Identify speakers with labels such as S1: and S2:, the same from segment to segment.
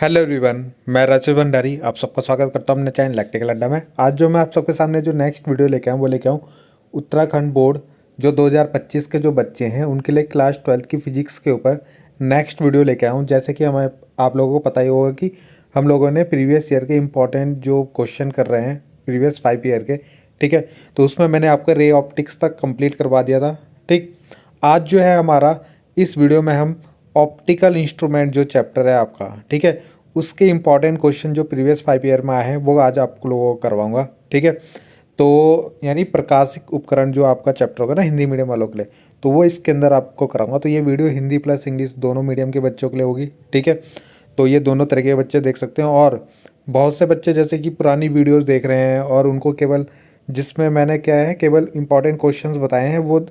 S1: Hello everyone, मैं राजीव भंडारी आप सबका स्वागत करता हूं अपने चैनल इलेक्ट्रिकल अड्डा में। आज जो मैं आप सबके सामने जो नेक्स्ट वीडियो लेके आऊँ वो लेके आऊँ उत्तराखंड बोर्ड जो 2025 के जो बच्चे हैं उनके लिए क्लास 12 की फिजिक्स के ऊपर नेक्स्ट वीडियो लेके आऊँ। जैसे कि हमें आप लोगों को पता ही होगा कि हम लोगों ने प्रीवियस ईयर के इंपॉर्टेंट जो क्वेश्चन कर रहे हैं प्रीवियस 5 ईयर के, ठीक है। तो उसमें मैंने आपका रे ऑप्टिक्स तक कंप्लीट करवा दिया था, ठीक। आज जो है हमारा इस वीडियो में हम ऑप्टिकल इंस्ट्रूमेंट जो चैप्टर है आपका, ठीक है, उसके इंपॉर्टेंट क्वेश्चन जो प्रीवियस 5 ईयर में आए हैं वो आज आप लोगों को करवाऊंगा, ठीक है। तो यानी प्रकाशिक उपकरण जो आपका चैप्टर होगा ना हिंदी मीडियम वालों के लिए, तो वो इसके अंदर आपको कराऊंगा। तो ये वीडियो हिंदी प्लस इंग्लिश दोनों मीडियम के बच्चों के लिए होगी, ठीक है। तो ये दोनों तरह के बच्चे देख सकते हैं। और बहुत से बच्चे जैसे कि पुरानी वीडियोज़ देख रहे हैं और उनको केवल जिसमें मैंने क्या है केवल इंपॉर्टेंट क्वेश्चंस बताए हैं वो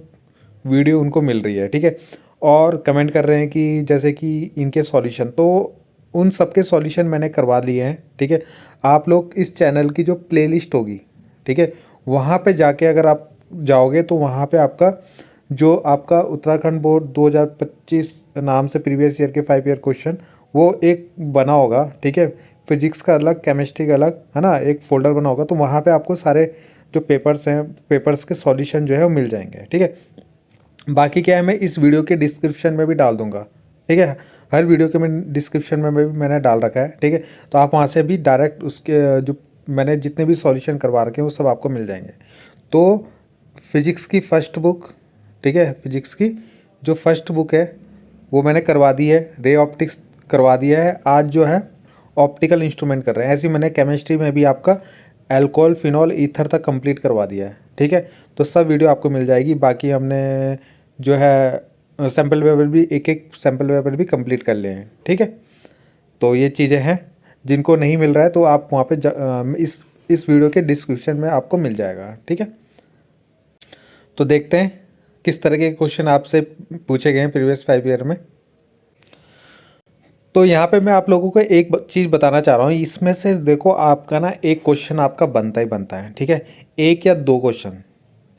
S1: वीडियो उनको मिल रही है, ठीक है। और कमेंट कर रहे हैं कि जैसे कि इनके सॉल्यूशन, तो उन सब के सॉल्यूशन मैंने करवा लिए हैं, ठीक है। आप लोग इस चैनल की जो प्लेलिस्ट होगी, ठीक है, वहाँ पे जाके अगर आप जाओगे तो वहाँ पे आपका जो आपका उत्तराखंड बोर्ड 2025 नाम से प्रीवियस ईयर के 5 ईयर क्वेश्चन वो एक बना होगा, ठीक है। फिजिक्स का अलग, केमिस्ट्री का अलग, है ना, एक फोल्डर बना होगा। तो वहाँ पे आपको सारे जो पेपर्स हैं पेपर्स के सॉल्यूशन जो है वो मिल जाएंगे, ठीक है। बाकी क्या है मैं इस वीडियो के डिस्क्रिप्शन में भी डाल दूंगा, ठीक है। हर वीडियो के मैं डिस्क्रिप्शन में भी मैंने डाल रखा है, ठीक है। तो आप वहाँ से भी डायरेक्ट उसके जो मैंने जितने भी सॉल्यूशन करवा रखे हैं वो सब आपको मिल जाएंगे। तो फिजिक्स की फ़र्स्ट बुक, ठीक है, फिजिक्स की जो फर्स्ट बुक है वो मैंने करवा दी है, रे ऑप्टिक्स करवा दिया है। आज जो है ऑप्टिकल इंस्ट्रूमेंट कर रहे हैं। ऐसे ही मैंने केमिस्ट्री में भी आपका एल्कोहल फिनॉल ईथर तक कंप्लीट करवा दिया है, ठीक है। तो सब वीडियो आपको मिल जाएगी। बाकी हमने जो है सैम्पल पेपर भी एक एक सैम्पल पेपर भी कंप्लीट कर लिए हैं, ठीक है। तो ये चीज़ें हैं, जिनको नहीं मिल रहा है तो आप वहाँ पे इस वीडियो के डिस्क्रिप्शन में आपको मिल जाएगा, ठीक है। तो देखते हैं किस तरह के क्वेश्चन आपसे पूछे गए हैं प्रीवियस 5 ईयर में। तो यहाँ पे मैं आप लोगों को एक चीज़ बताना चाह रहा हूँ। इसमें से देखो आपका ना एक क्वेश्चन आपका बनता ही बनता है, ठीक है। एक या दो क्वेश्चन,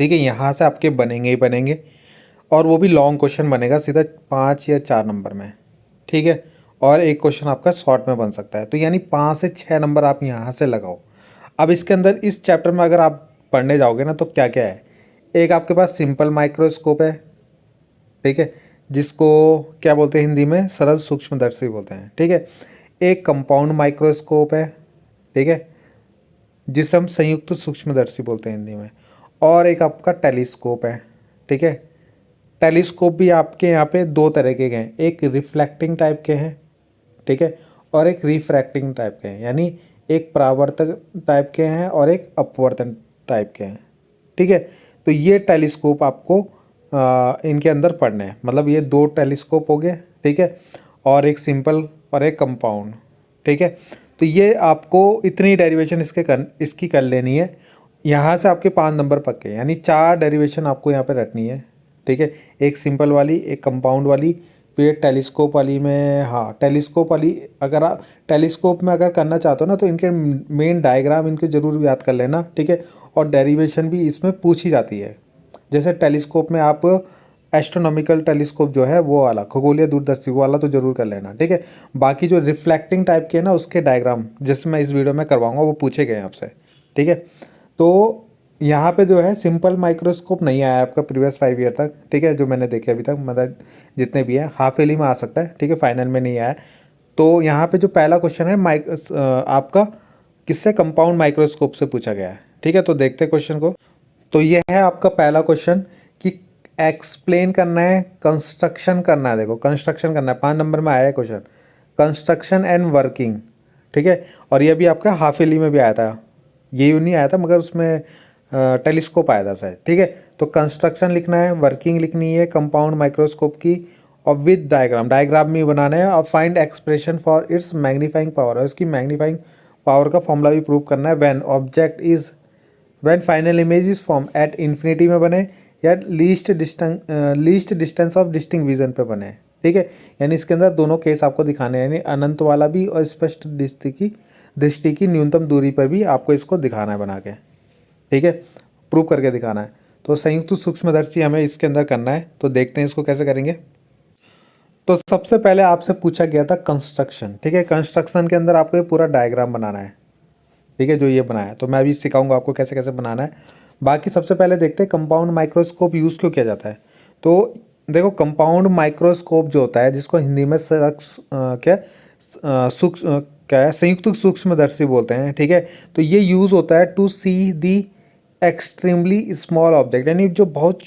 S1: ठीक है, यहाँ से आपके बनेंगे ही बनेंगे। और वो भी लॉन्ग क्वेश्चन बनेगा सीधा 5 या 4 नंबर में, ठीक है। और एक क्वेश्चन आपका शॉर्ट में बन सकता है। तो यानी 5 से 6 नंबर आप यहाँ से लगाओ। अब इसके अंदर इस चैप्टर में अगर आप पढ़ने जाओगे ना तो क्या क्या है, एक आपके पास सिंपल माइक्रोस्कोप है, ठीक है, जिसको क्या बोलते हैं हिंदी में सरल सूक्ष्मदर्शी बोलते हैं, ठीक है। एक कंपाउंड माइक्रोस्कोप है, ठीक है, जिसे हम संयुक्त सूक्ष्मदर्शी बोलते हैं हिंदी में। और एक आपका टेलीस्कोप है, ठीक है। टेलीस्कोप भी आपके यहाँ पे दो तरह के हैं, एक रिफ्लेक्टिंग टाइप के हैं, ठीक है, और एक रिफ्रैक्टिंग टाइप के हैं। यानी एक परावर्तक टाइप के हैं और एक अपवर्तन टाइप के हैं, ठीक है। तो ये टेलीस्कोप आपको इनके अंदर पढ़ने हैं। मतलब ये दो टेलीस्कोप हो गए, ठीक है, और एक सिंपल और एक कंपाउंड, ठीक है। तो ये आपको इतनी डेरिवेशन इसकी कर लेनी है। यहाँ से आपके 5 नंबर पक्के, यानी 4 डेरिवेशन आपको यहाँ पे रटनी है, ठीक है। एक सिंपल वाली, एक कंपाउंड वाली, फिर टेलीस्कोप वाली में, हाँ टेलीस्कोप वाली अगर आप टेलीस्कोप में अगर करना चाहते हो ना तो इनके मेन डायग्राम इनके ज़रूर याद कर लेना, ठीक है। और डेरिवेशन भी इसमें पूछी जाती है। जैसे टेलीस्कोप में आप एस्ट्रोनॉमिकल टेलीस्कोप जो है वो वाला, खगोलीय दूरदर्शी वो वाला तो जरूर कर लेना, ठीक है। बाकी जो रिफ्लेक्टिंग टाइप के है ना उसके डायग्राम जैसे मैं इस वीडियो में करवाऊंगा वो पूछे गए हैं आपसे, ठीक है। तो यहाँ पे जो है सिंपल माइक्रोस्कोप नहीं आया आपका प्रीवियस 5 ईयर तक, ठीक है, जो मैंने देखे अभी तक, मतलब जितने भी हैं हाफ ईयरली में आ सकता है, ठीक है, फाइनल में नहीं आया। तो यहाँ पे जो पहला क्वेश्चन है आपका किससे, कंपाउंड माइक्रोस्कोप से पूछा गया है, ठीक है। तो देखते हैं क्वेश्चन को। तो ये है आपका पहला क्वेश्चन कि एक्सप्लेन करना है, कंस्ट्रक्शन करना है। देखो कंस्ट्रक्शन करना है, 5 नंबर में आया है क्वेश्चन, कंस्ट्रक्शन एंड वर्किंग, ठीक है। और ये भी आपका हाफ ईयरली में भी आया था, ये नहीं आया था मगर उसमें टेलीस्कोप आया था शायद, ठीक है। तो कंस्ट्रक्शन लिखना है, वर्किंग लिखनी है कंपाउंड माइक्रोस्कोप की, और विद डायग्राम भी बनाना है, और find expression for its magnifying power, और इसकी मैग्नीफाइंग पावर का फॉर्मूला भी प्रूव करना है। When final image is form at infinity में बने या least distance of distinct vision पे बने, ठीक है। यानी इसके अंदर दोनों केस आपको दिखाने हैं, यानी अनंत वाला भी और स्पष्ट दृष्टि की न्यूनतम दूरी पर भी आपको इसको दिखाना है बना के, ठीक है, प्रूव करके दिखाना है। तो संयुक्त सूक्ष्मदर्शी हमें इसके अंदर करना है। तो देखते हैं इसको कैसे करेंगे। तो सबसे पहले आपसे पूछा गया था कंस्ट्रक्शन, ठीक है। कंस्ट्रक्शन के अंदर आपको ये पूरा डायग्राम बनाना है, ठीक है, जो ये बनाया है। तो मैं अभी सिखाऊंगा आपको कैसे कैसे बनाना है। बाकी सबसे पहले देखते हैं कंपाउंड माइक्रोस्कोप यूज़ क्यों किया जाता है। तो देखो, कंपाउंड माइक्रोस्कोप जो होता है, जिसको हिंदी में सूक्ष्म क्या है, संयुक्त सूक्ष्मदर्शी बोलते हैं, ठीक है। तो ये यूज़ होता है to see the extremely small object, यानी जो बहुत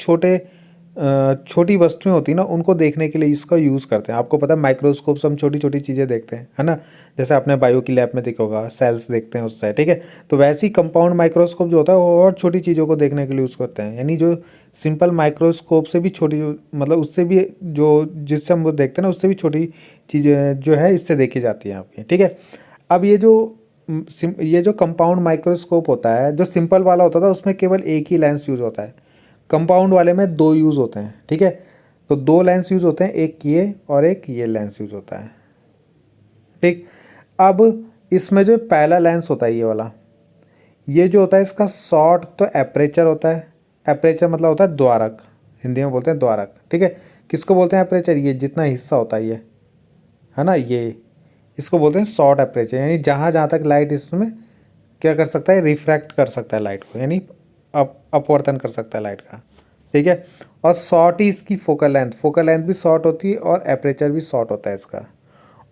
S1: छोटी वस्तुएं होती हैं ना, उनको देखने के लिए इसका यूज़ करते हैं। आपको पता है माइक्रोस्कोप से हम छोटी छोटी चीज़ें देखते हैं, है ना। जैसे आपने बायो की लैब में देखा होगा, सेल्स देखते हैं उससे, ठीक है। तो वैसे ही कंपाउंड माइक्रोस्कोप जो होता है वो और छोटी चीज़ों को देखने के लिए यूज़ करते हैं, यानी जो सिंपल माइक्रोस्कोप से भी छोटी, मतलब उससे भी जो जिससे हम वो देखते हैं ना, उससे भी छोटी चीज़ें जो है इससे देखी जाती हैं आपकी, ठीक है। अब ये जो कंपाउंड माइक्रोस्कोप होता है, जो सिंपल वाला होता था उसमें केवल एक ही लेंस यूज़ होता है। कंपाउंड वाले में दो यूज़ होते हैं, ठीक है। तो दो लेंस यूज़ होते हैं, एक ये और एक ये लेंस यूज़ होता है, ठीक। अब इसमें जो पहला लेंस होता है ये वाला, ये जो होता है इसका शॉर्ट तो एपरेचर होता है। एपरेचर मतलब होता है द्वारक, हिंदी में बोलते हैं द्वारक, ठीक है। किसको बोलते हैं एपरेचर? ये जितना हिस्सा होता है ये, है ना, ये इसको बोलते हैं शॉर्ट एपरेचर, यानी जहाँ जहाँ तक लाइट इसमें क्या कर सकता है, रिफ्रैक्ट कर सकता है लाइट को, यानी अपवर्तन कर सकता है लाइट का, ठीक है। और शॉर्ट ही इसकी फोकल लेंथ भी शॉर्ट होती है और एपरेचर भी शॉर्ट होता है इसका।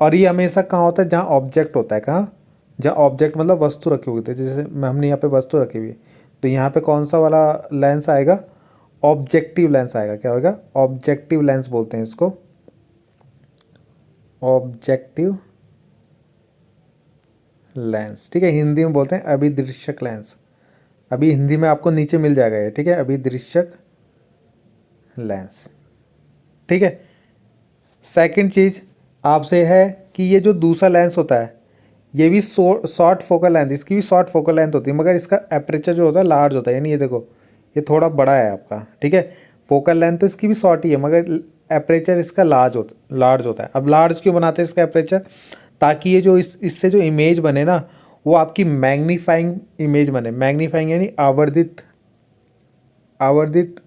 S1: और ये हमेशा कहाँ होता है? जहाँ ऑब्जेक्ट होता है। कहाँ? जहाँ ऑब्जेक्ट मतलब वस्तु रखी हुई थी, जैसे हमने यहाँ पे वस्तु रखी हुई है, तो यहाँ पे कौन सा वाला लेंस आएगा? ऑब्जेक्टिव लेंस आएगा। क्या होगा? ऑब्जेक्टिव लेंस बोलते हैं इसको, ऑब्जेक्टिव लेंस, ठीक है। हिंदी में बोलते हैं अभिदृश्यक लेंस। अभी हिंदी में आपको नीचे मिल जाएगा ये, ठीक है, अभिदृश्यक लेंस, ठीक है। सेकंड चीज़ आपसे है कि ये जो दूसरा लेंस होता है, ये भी शॉर्ट फोकल लेंथ, इसकी भी शॉर्ट फोकल लेंथ होती है, मगर इसका एपरेचर जो होता है लार्ज होता है, यानी ये देखो ये थोड़ा बड़ा है आपका, ठीक है। फोकल लेंथ तो इसकी भी शॉर्ट ही है, मगर एपरेचर इसका लार्ज होता है। अब लार्ज क्यों बनाते हैं इसका एपरेचर? ताकि ये जो इससे जो इमेज बने ना, वो आपकी मैग्नीफाइंग इमेज बने। मैग्नीफाइंग यानी आवर्धित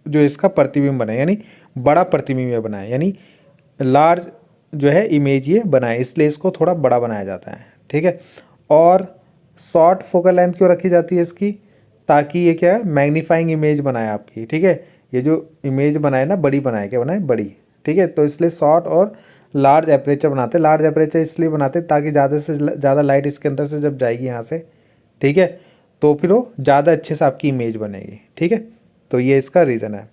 S1: जो इसका प्रतिबिंब बने, यानी बड़ा प्रतिबिंब बनाए, यानी लार्ज जो है इमेज ये बनाए, इसलिए इसको थोड़ा बड़ा बनाया जाता है, ठीक है। और शॉर्ट फोकल लेंथ क्यों रखी जाती है इसकी? ताकि ये क्या है, मैग्नीफाइंग इमेज बनाए आपकी, ठीक है। ये जो इमेज बनाए ना, बड़ी बनाए, क्या बनाए? बड़ी, ठीक है। तो इसलिए शॉर्ट और लार्ज एपरेचर बनाते हैं। लार्ज एपरेचर इसलिए बनाते हैं ताकि ज़्यादा से ज़्यादा लाइट इसके अंदर से जब जाएगी यहाँ से, ठीक है, तो फिर वो ज़्यादा अच्छे से आपकी इमेज बनेगी, ठीक है। तो ये इसका रीज़न है,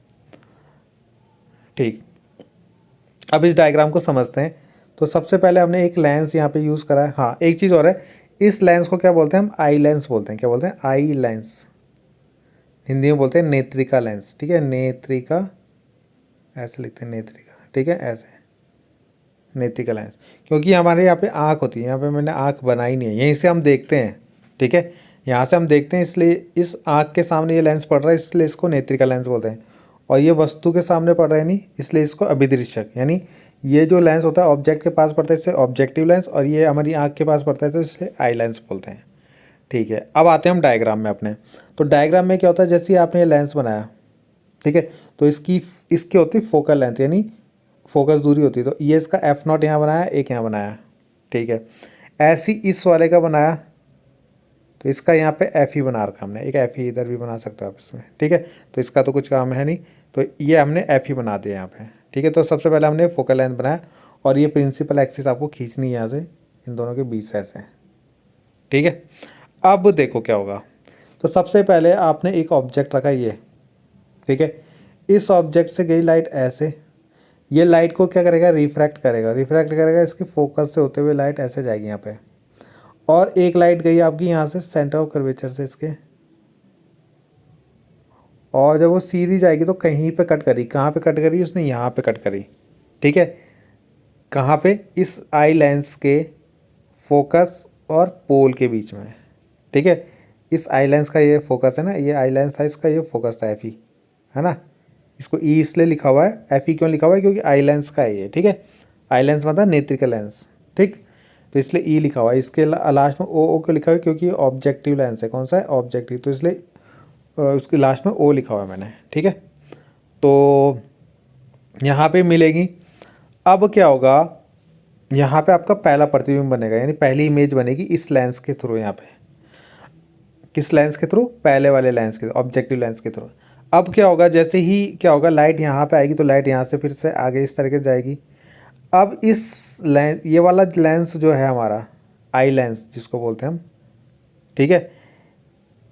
S1: ठीक। अब इस डायग्राम को समझते हैं। तो सबसे पहले हमने एक लेंस यहाँ पे यूज़ करा है। हाँ, एक चीज़ और है, इस लेंस को क्या बोलते हैं? हम आई लेंस बोलते हैं। क्या बोलते हैं? Eye lens. हिंदी में बोलते हैं नेत्रिका लेंस, ठीक है। नेत्रिका, ऐसे लिखते हैं नेत्रिका, ठीक है, ऐसे नेत्रिका लेंस। क्योंकि हमारे यहाँ पे आँख होती है, यहाँ पे मैंने आँख बनाई नहीं है, यहीं से हम देखते हैं, ठीक है, यहाँ से हम देखते हैं, इसलिए इस आँख के सामने ये लेंस पड़ रहा है, इसलिए इसको नेत्रिका लेंस बोलते हैं। और ये वस्तु के सामने पड़ रहा है नहीं, इसलिए इसको अभिदृश्यक, यानी ये जो लेंस होता है ऑब्जेक्ट के पास पड़ता है इससे ऑब्जेक्टिव लेंस, और ये हमारी आँख के पास पड़ता है तो इसलिए आई लेंस बोलते हैं, ठीक है। अब आते हैं हम डायग्राम में अपने। तो डायग्राम में क्या होता है, जैसे ही आपने ये लेंस बनाया, ठीक है, तो इसकी होती है फोकल लेंथ, यानी फोकस दूरी होती है। तो ये इसका F0 यहाँ बनाया, एक यहाँ बनाया, ठीक है। ऐसी इस वाले का बनाया, तो इसका यहाँ पे एफ ही बना रखा हमने, एक एफ ही इधर भी बना सकते हो आप इसमें, ठीक है। तो इसका तो कुछ काम है नहीं, तो ये हमने एफ ही बना दिया यहाँ पे, ठीक है। तो सबसे पहले हमने फोकल लेंथ बनाया, और ये प्रिंसिपल एक्सिस आपको खींचनी है यहाँ से, इन दोनों के बीच से ऐसे, ठीक है। अब देखो क्या होगा। तो सबसे पहले आपने एक ऑब्जेक्ट रखा ये, ठीक है। इस ऑब्जेक्ट से गई लाइट ऐसे, ये लाइट को क्या करेगा? रिफ्रैक्ट करेगा, इसके फोकस से होते हुए लाइट ऐसे जाएगी यहाँ पे। और एक लाइट गई आपकी यहाँ से सेंटर ऑफ कर्वेचर से इसके, और जब वो सीधी जाएगी तो कहीं पे कट करी। कहाँ पे कट करी? उसने यहाँ पे कट करी, ठीक है। कहाँ पे? इस आई लेंस के फोकस और पोल के बीच में, ठीक है। इस आई लेंस का ये फोकस है ना, ये आई लेंस था, इसका ये फोकस था एफ ई, है ना। इसको ई इसलिए लिखा हुआ है, एफ ई क्यों लिखा हुआ है? क्योंकि आई लेंस का है ये, ठीक है। आई लेंस मतलब नेत्रिका लेंस, ठीक। तो इसलिए ई लिखा हुआ है। इसके लास्ट में ओ क्यों लिखा हुआ है? क्योंकि ऑब्जेक्टिव लेंस है। कौन सा है? ऑब्जेक्टिव, तो इसलिए उसके लास्ट में ओ लिखा हुआ है मैंने, ठीक है। तो यहाँ पे मिलेगी। अब क्या होगा, यहाँ पे आपका पहला प्रतिबिंब बनेगा, यानी पहली इमेज बनेगी इस लेंस के थ्रू। यहाँ पे किस लेंस के थ्रू, पहले वाले लेंस के, ऑब्जेक्टिव लेंस के थ्रू। अब क्या होगा, जैसे ही क्या होगा, लाइट यहाँ पे आएगी तो लाइट यहाँ से फिर से आगे इस तरीके से जाएगी। अब इस लेंस, ये वाला लेंस जो है हमारा आई लेंस जिसको बोलते हैं हम, ठीक है,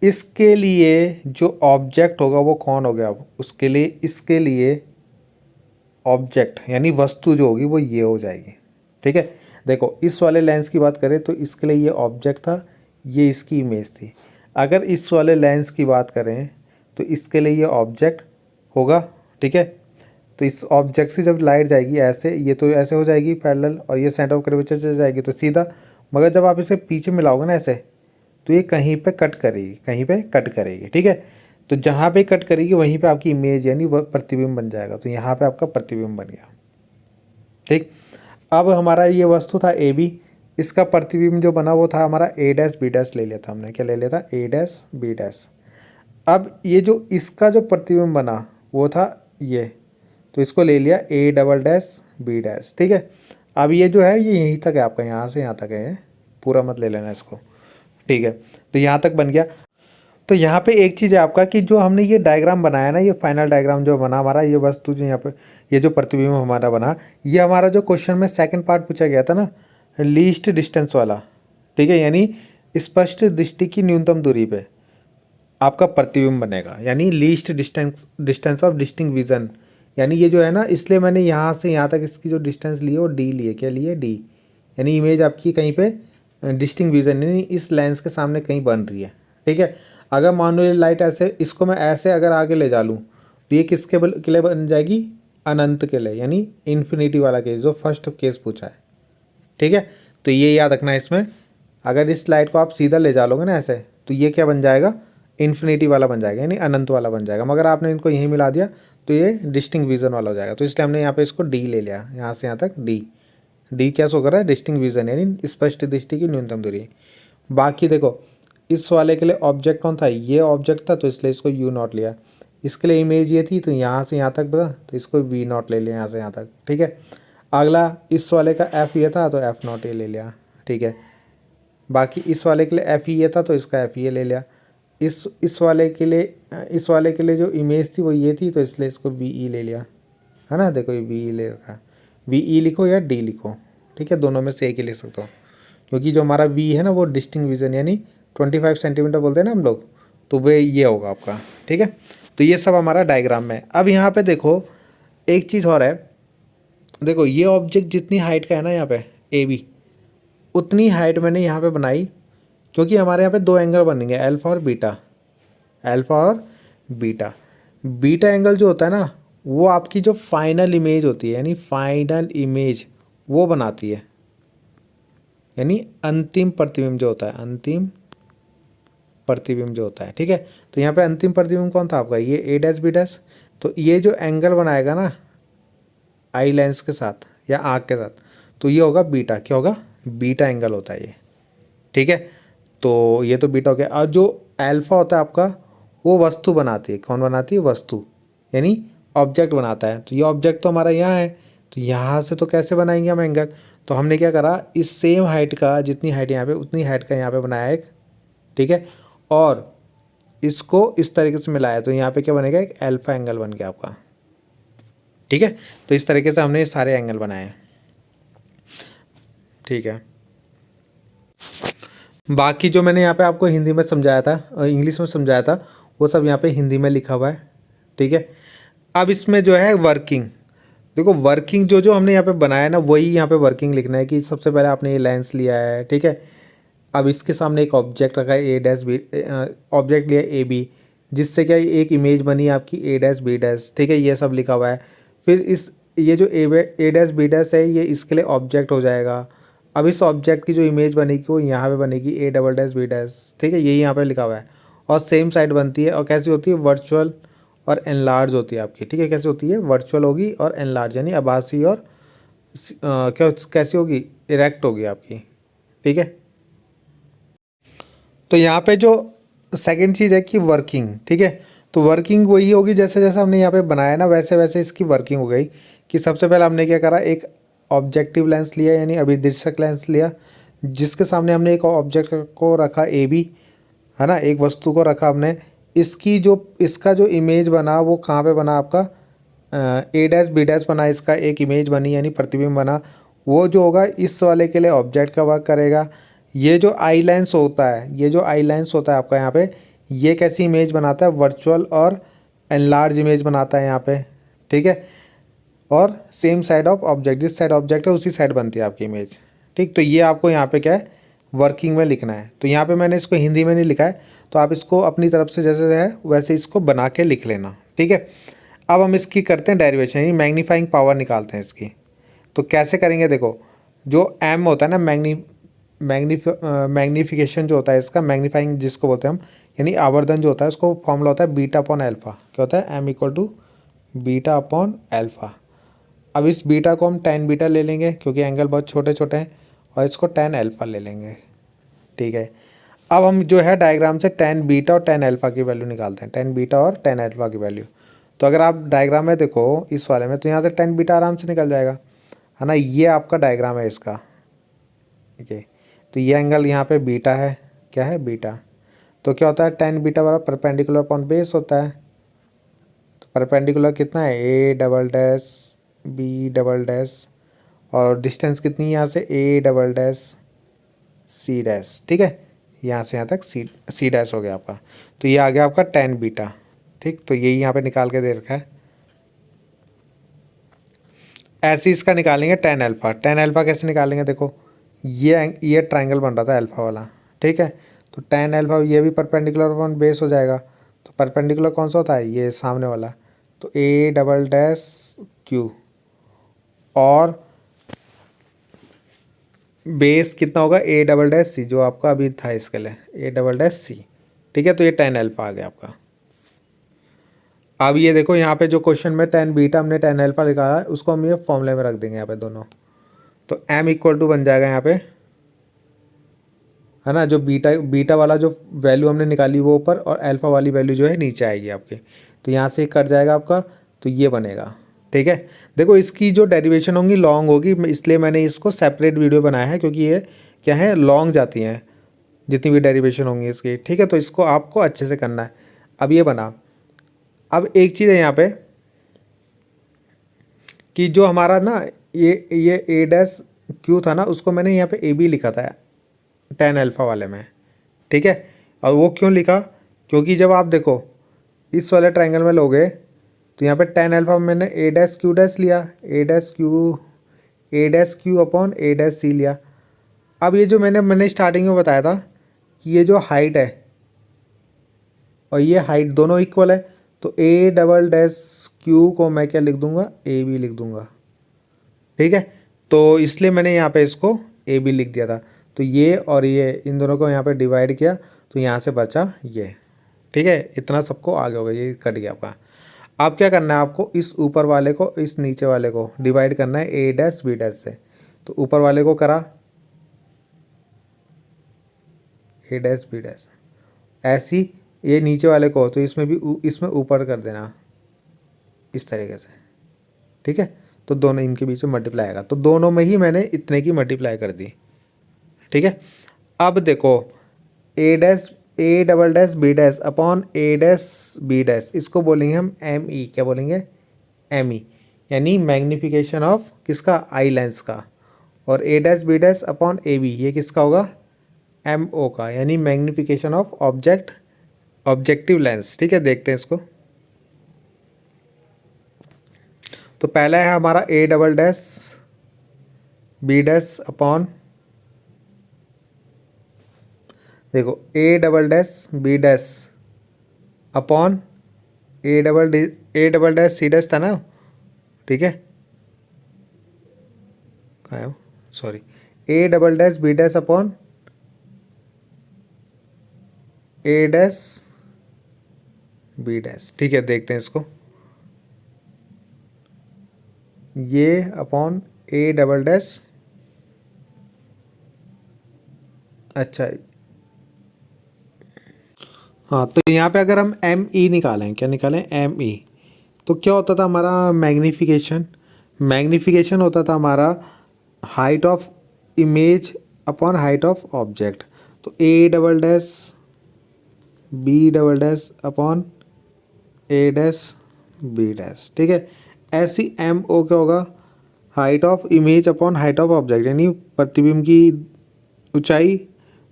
S1: इसके लिए जो ऑब्जेक्ट होगा वो कौन हो गया, अब उसके लिए, इसके लिए ऑब्जेक्ट यानी वस्तु जो होगी वो ये हो जाएगी। ठीक है, देखो इस वाले लेंस की बात करें तो इसके लिए ये ऑब्जेक्ट था, ये इसकी इमेज थी। अगर इस वाले लेंस की बात करें तो इसके लिए ये ऑब्जेक्ट होगा। ठीक है, तो इस ऑब्जेक्ट से जब लाइट जाएगी ऐसे, ये तो ऐसे हो जाएगी पैरेलल, और ये सेंटर ऑफ कर्वेचर से जाएगी तो सीधा। मगर जब आप इसे पीछे मिलाओगे ना ऐसे, तो ये कहीं पे कट करेगी, कहीं पे कट करेगी। ठीक है, तो जहाँ पे कट करेगी वहीं पे आपकी इमेज यानी वह प्रतिबिंब बन जाएगा। तो यहाँ पे आपका प्रतिबिंब बन गया। ठीक, अब हमारा ये वस्तु था ए बी, इसका प्रतिबिंब जो बना वो था हमारा ए डैश बी डैश ले लिया था हमने। क्या ले लिया था, ए डैश बी डैश। अब ये जो इसका जो प्रतिबिंब बना वो था ये, तो इसको ले लिया A double dash B dash. ठीक है, अब ये जो है ये यहीं तक है आपका, यहाँ से यहाँ तक है, पूरा मत ले लेना इसको। ठीक है, तो यहाँ तक बन गया। तो यहाँ पे एक चीज़ है आपका कि जो हमने ये डायग्राम बनाया ना, ये फाइनल डायग्राम जो बना हमारा, ये वस्तु जो यहाँ पे ये जो प्रतिबिंब हमारा बना, ये हमारा जो क्वेश्चन में सेकंड पार्ट पूछा गया था ना, लीस्ट डिस्टेंस वाला। ठीक है, यानी स्पष्ट दृष्टि की न्यूनतम दूरी पे आपका प्रतिबिंब बनेगा, यानी least distance of distinct vision. यानी ये जो है ना, इसलिए मैंने यहाँ से यहाँ तक इसकी जो डिस्टेंस ली है वो डी ली है। क्या ली है, डी। यानी इमेज आपकी कहीं पे डिस्टिंक्ट विजन यानी इस लेंस के सामने कहीं बन रही है। ठीक है, अगर मान लो ये लाइट ऐसे, इसको मैं ऐसे अगर आगे ले जा लूँ तो ये किसके के लिए बन जाएगी, अनंत के लिए, यानी इन्फिनिटी वाला केस जो फर्स्ट केस पूछा है। ठीक है, तो ये याद रखना है इसमें। अगर इस लाइट को आप सीधा ले जा लोगे ना ऐसे, तो ये क्या बन जाएगा, इन्फिनिटी वाला बन जाएगा, यानी अनंत वाला बन जाएगा। मगर आपने इनको यहीं मिला दिया तो ये डिस्टिंक्ट विजन वाला हो जाएगा। तो इसलिए हमने यहाँ पे इसको डी ले लिया, यहाँ से यहाँ तक डी। डी क्या शो कर रहा है, डिस्टिंक्ट विजन यानी स्पष्ट दृष्टि की न्यूनतम दूरी। बाकी देखो इस वाले के लिए ऑब्जेक्ट कौन था, ये ऑब्जेक्ट था, तो इसलिए इसको यू नॉट लिया। इसके लिए इमेज ये थी, तो यहाँ से यहाँ तक बता, तो इसको वी नॉट ले लिया यहाँ से यहाँ तक। ठीक है, अगला इस वाले का एफ ये था, तो एफ नॉट ये ले लिया। ठीक है, बाकी इस वाले के लिए एफ ये था, तो इसका एफ ये ले लिया। इस वाले के लिए जो इमेज थी वो ये थी, तो इसलिए इसको वी ई ले लिया, है ना। देखो ये वी ई ले रखा है, वी ई लिखो या डी लिखो। ठीक है, दोनों में से एक ही लिख सकते हो, क्योंकि जो हमारा वी है ना वो डिस्टिंक्ट विजन यानी 25 सेंटीमीटर बोलते हैं ना हम लोग, तो वे ये होगा आपका। ठीक है, तो ये सब हमारा डायग्राम में। अब यहाँ पे देखो एक चीज़ और है, देखो ये ऑब्जेक्ट जितनी हाइट का है ना यहाँ पे ए बी, उतनी हाइट मैंने यहाँ पे बनाई, क्योंकि हमारे यहाँ पे दो एंगल बनेंगे, अल्फा और बीटा। अल्फा और बीटा, बीटा एंगल जो होता है ना वो आपकी जो फाइनल इमेज होती है, यानी फाइनल इमेज वो बनाती है, यानी अंतिम प्रतिबिंब जो होता है, अंतिम प्रतिबिंब जो होता है। ठीक है, तो यहाँ पे अंतिम प्रतिबिंब कौन था आपका, ये ए डैश बी डैश। तो ये जो एंगल बनाएगा ना आई लेंस के साथ या आँख के साथ, तो ये होगा बीटा। क्या होगा, बीटा एंगल होता है ये। ठीक है, तो ये तो बीटा हो गया। और जो अल्फा होता है आपका वो वस्तु बनाती है। कौन बनाती है, वस्तु यानी ऑब्जेक्ट बनाता है। तो ये ऑब्जेक्ट तो हमारा यहाँ है, तो यहाँ से तो कैसे बनाएंगे हम एंगल, तो हमने क्या करा, इस सेम हाइट का, जितनी हाइट यहाँ पे उतनी हाइट का यहाँ पे बनाया एक। ठीक है, और इसको इस तरीके से मिलाया, तो यहाँ पे क्या बनेगा, एक अल्फा एंगल बन गया आपका। ठीक है, तो इस तरीके से हमने सारे एंगल बनाए हैं। ठीक है, बाकी जो मैंने यहाँ पे आपको हिंदी में समझाया था और इंग्लिश में समझाया था वो सब यहाँ पे हिंदी में लिखा हुआ है। ठीक है, अब इसमें जो है वर्किंग, देखो वर्किंग जो जो हमने यहाँ पे बनाया ना वही यहाँ पे वर्किंग लिखना है कि सबसे पहले आपने ये लेंस लिया है। ठीक है, अब इसके सामने एक ऑब्जेक्ट रखा है ए डैश बी, ऑब्जेक्ट लिया ए बी, जिससे क्या एक इमेज बनी आपकी ए डैश बी डैश। ठीक है, ये सब लिखा हुआ है। फिर इस ये जो ए डैश बी डैश है ये इसके लिए ऑब्जेक्ट हो जाएगा। अब इस ऑब्जेक्ट की जो इमेज बनेगी वो यहाँ पे बनेगी A double dash B dash. ठीक है, यही यहाँ पे लिखा हुआ है। और सेम साइड बनती है, और कैसी होती है, वर्चुअल और एनलार्ज होती है आपकी। ठीक है, कैसे होती है, वर्चुअल होगी और एनलार्ज यानी आभासी, और क्या कैसी होगी, इरेक्ट होगी आपकी। ठीक है, तो यहाँ पे जो सेकंड चीज़ है कि वर्किंग। ठीक है, तो वर्किंग वही होगी जैसे जैसे हमने यहाँ पे बनाया ना वैसे वैसे इसकी वर्किंग हो गई। कि सबसे पहले हमने क्या करा, एक ऑब्जेक्टिव लेंस लिया यानी अभिदर्शक लेंस लिया, जिसके सामने हमने एक ऑब्जेक्ट को रखा ए बी, है ना, एक वस्तु को रखा हमने, इसका जो इमेज बना वो कहाँ पे बना आपका ए डैश बी डैश बना, इसका एक इमेज बनी यानी प्रतिबिंब बना। वो जो होगा इस वाले के लिए ऑब्जेक्ट का वर्क करेगा। ये जो आई लेंस होता है, ये जो आई लेंस होता है आपका यहाँ पे, ये कैसी इमेज बनाता है, वर्चुअल और एनलार्ज इमेज बनाता है यहाँ पे, ठीक है। और सेम साइड ऑफ ऑब्जेक्ट, जिस साइड ऑब्जेक्ट है उसी साइड बनती है आपकी इमेज, ठीक। तो ये आपको यहाँ पे क्या है, वर्किंग में लिखना है। तो यहाँ पे मैंने इसको हिंदी में नहीं लिखा है, तो आप इसको अपनी तरफ से जैसे है वैसे इसको बना के लिख लेना, ठीक है। अब हम इसकी करते हैं डेरिवेशन, यानी मैग्नीफाइंग पावर निकालते हैं इसकी। तो कैसे करेंगे, देखो जो एम होता है ना, मैग्नीफिकेशन जो होता है इसका, मैग्नीफाइंग जिसको बोलते हैं हम, यानी आवर्धन जो होता है उसको फॉर्मूला होता है बीटा अपॉन एल्फा। क्या होता है, M equal to beta upon alpha. अब इस बीटा को हम tan बीटा ले लेंगे क्योंकि एंगल बहुत छोटे छोटे हैं, और इसको tan अल्फ़ा ले लेंगे, ठीक है। अब हम जो है डायग्राम से tan बीटा और tan अल्फ़ा की वैल्यू निकालते हैं, tan बीटा और tan अल्फ़ा की वैल्यू। तो अगर आप डायग्राम में देखो इस वाले में, तो यहाँ से tan बीटा आराम से निकल जाएगा, है ना। ये आपका डायग्राम है इसका, ठीक है। तो ये एंगल यहाँ पे बीटा है, क्या है, बीटा। तो क्या होता है, tan बीटा बराबर परपेंडिकुलर अपॉन बेस होता है। तो परपेंडिकुलर कितना है, A double dash B double dash, और डिस्टेंस कितनी है यहाँ से, A double dash C dash, ठीक है। यहाँ से यहाँ तक सी डैश हो गया आपका। तो ये आ गया आपका tan बीटा, ठीक। तो यही यहाँ पे निकाल के दे रखा है। ऐसे इसका निकालेंगे tan अल्फ़ा। tan अल्फ़ा कैसे निकालेंगे, देखो ये ट्राइंगल बन रहा था अल्फ़ा वाला, ठीक है। तो tan अल्फ़ा ये भी परपेंडिकुलर अपॉन बेस हो जाएगा। तो परपेंडिकुलर कौन सा होता है, ये सामने वाला। तो ए डबल डैश क्यू, और बेस कितना होगा, ए डबल डैश सी, जो आपका अभी था इसके लिए, ए डबल डैश सी, ठीक है। तो ये tan अल्फ़ा आ गया आपका। अब ये देखो यहाँ पे जो क्वेश्चन में tan बीटा हमने tan अल्फ़ा लिखा है, उसको हम ये फॉर्मूले में रख देंगे यहाँ पे दोनों। तो m इक्वल टू बन जाएगा यहाँ पे, है ना, जो बीटा वाला जो वैल्यू हमने निकाली वो ऊपर, और अल्फ़ा वाली वैल्यू जो है नीचे आएगी आपके। तो यहाँ से कट जाएगा आपका, तो ये बनेगा, ठीक है। देखो इसकी जो डेरिवेशन होंगी लॉन्ग होगी, इसलिए मैंने इसको सेपरेट वीडियो बनाया है, क्योंकि ये क्या है, लॉन्ग जाती हैं जितनी भी डेरिवेशन होंगी इसकी, ठीक है। तो इसको आपको अच्छे से करना है। अब ये बना, अब एक चीज़ है यहाँ पे कि जो हमारा ना ये ए डैश क्यू था ना, उसको मैंने यहाँ पे ए बी लिखा था tan अल्फ़ा वाले में, ठीक है। और वो क्यों लिखा, क्योंकि जब आप देखो इस वाले ट्रायंगल में लोगे, तो यहाँ पे tan अल्फ़ा मैंने ए डैश लिया, ए dash Q upon A dash C लिया। अब ये जो मैंने स्टार्टिंग में बताया था कि ये जो हाइट है और ये हाइट दोनों इक्वल है, तो ए डबल डैश क्यू को मैं क्या लिख दूंगा, ए बी लिख दूंगा, ठीक है। तो इसलिए मैंने यहाँ पे इसको ए बी लिख दिया था। तो ये और ये इन दोनों को यहाँ पे डिवाइड किया, तो यहाँ से बचा ये, ठीक है। इतना सबको आगे होगा, ये कट गया आपका। अब क्या करना है आपको, इस ऊपर वाले को इस नीचे वाले को डिवाइड करना है ए डैश बी डैश से। तो ऊपर वाले को करा ए डैश बी डैश, ऐसी ये नीचे वाले को, तो इसमें भी इसमें ऊपर कर देना इस तरीके से, ठीक है। तो दोनों इनके बीच में मल्टीप्लाई आएगा, तो दोनों में ही मैंने इतने की मल्टीप्लाई कर दी, ठीक है। अब देखो A double dash B dash upon A dash B dash, इसको बोलेंगे हम एम ई, क्या बोलेंगे, एम ई, यानी मैग्नीफिकेशन ऑफ किसका, आई लेंस का। और A dash B dash upon A B, ये किसका होगा, एम ओ का, यानी मैग्नीफिकेशन ऑफ ऑब्जेक्टिव लेंस, ठीक है। देखते हैं इसको। तो पहला है हमारा A double dash B dash upon, देखो A double dash B dash upon A double dash C dash था ना, ठीक है। कहाँ है, sorry, A double dash B dash upon A dash B dash, ठीक है। देखते हैं इसको, ये अपॉन ए डबल डैश, अच्छा हाँ। तो यहाँ पे अगर हम एम ई निकालें, क्या निकालें, एम ई, तो क्या होता था हमारा मैग्नीफिकेशन होता था हमारा height of image upon height of object, तो A double dash B double dash upon A dash B dash, ठीक है। ऐसी एम ओ क्या होगा, height of image upon height of object, यानी प्रतिबिंब की ऊंचाई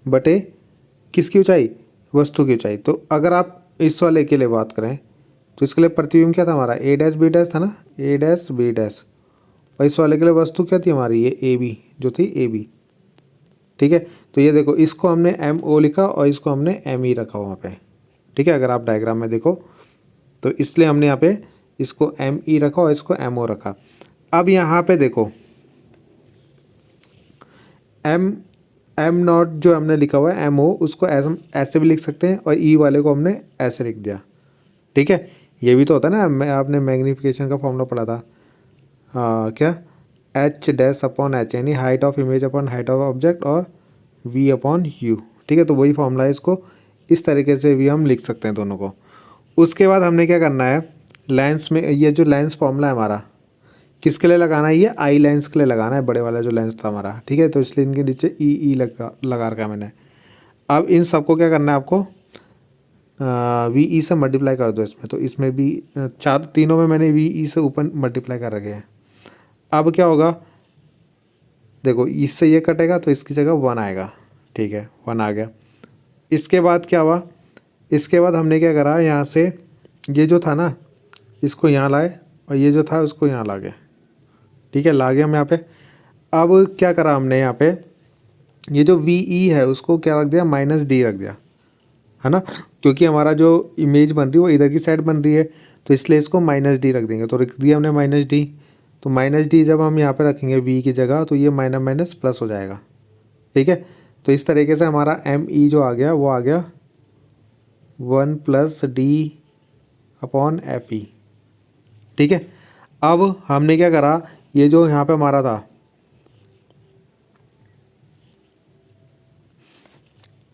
S1: बटे किसकी ऊंचाई, वस्तु की ऊंचाई। तो अगर आप इस वाले के लिए बात करें तो इसके लिए प्रतिबिंब क्या था हमारा, ए डैश बी डैश था ना, ए डैश बी डैश, और इस वाले के लिए वस्तु क्या थी हमारी, ये ए बी जो थी ए बी, ठीक है। तो ये देखो इसको हमने एम ओ लिखा और इसको हमने एम ई रखा वहाँ पे, ठीक है। अगर आप डायग्राम में देखो तो इसलिए हमने यहाँ पे इसको एम ई रखा और इसको एम ओ रखा। अब यहाँ पे देखो एम नॉट जो हमने लिखा हुआ है एम ओ, उसको ऐसे भी लिख सकते हैं और ई वाले को हमने ऐसे लिख दिया, ठीक है। ये भी तो होता है ना, मैं आपने मैग्नीफिकेशन का फॉर्मूला पढ़ा था, क्या, एच डैश अपॉन एच, यानी height of image upon height of object, और वी अपॉन यू, ठीक है। तो वही फॉर्मूला है, इसको इस तरीके से भी हम लिख सकते हैं दोनों को। उसके बाद हमने क्या करना है, लेंस में ये जो लेंस फॉर्मूला है हमारा किसके लिए लगाना है, ये आई लेंस के लिए लगाना है, बड़े वाला जो लेंस था हमारा, ठीक है। तो इसलिए इनके नीचे ई लगा रखा है मैंने। अब इन सबको क्या करना है आपको, वी ई से मल्टीप्लाई कर दो इसमें, तो इसमें भी तीनों में मैंने वी ई से ऊपर मल्टीप्लाई कर रखे हैं। अब क्या होगा, देखो इससे ये कटेगा तो इसकी जगह 1 आएगा, ठीक है, 1 आ गया। इसके बाद क्या हुआ, इसके बाद हमने क्या करा, यहाँ से ये जो था ना इसको यहाँ लाए और ये जो था उसको यहाँ ला गए, ठीक है, ला गए हम यहाँ पे। अब क्या करा हमने यहाँ पे, ये जो वी ई है उसको क्या रख दिया, माइनस डी रख दिया, है ना, क्योंकि हमारा जो इमेज बन रही है वो इधर की साइड बन रही है, तो इसलिए इसको माइनस डी रख देंगे। तो रख दिया हमने माइनस डी, तो माइनस डी जब हम यहाँ पे रखेंगे वी की जगह तो ये माइनस माइनस प्लस हो जाएगा, ठीक है। तो इस तरीके से हमारा एम ई जो आ गया वो आ गया 1 प्लस डी अपॉन एफ ई, ठीक है। अब हमने क्या करा, ये जो यहाँ पे हमारा था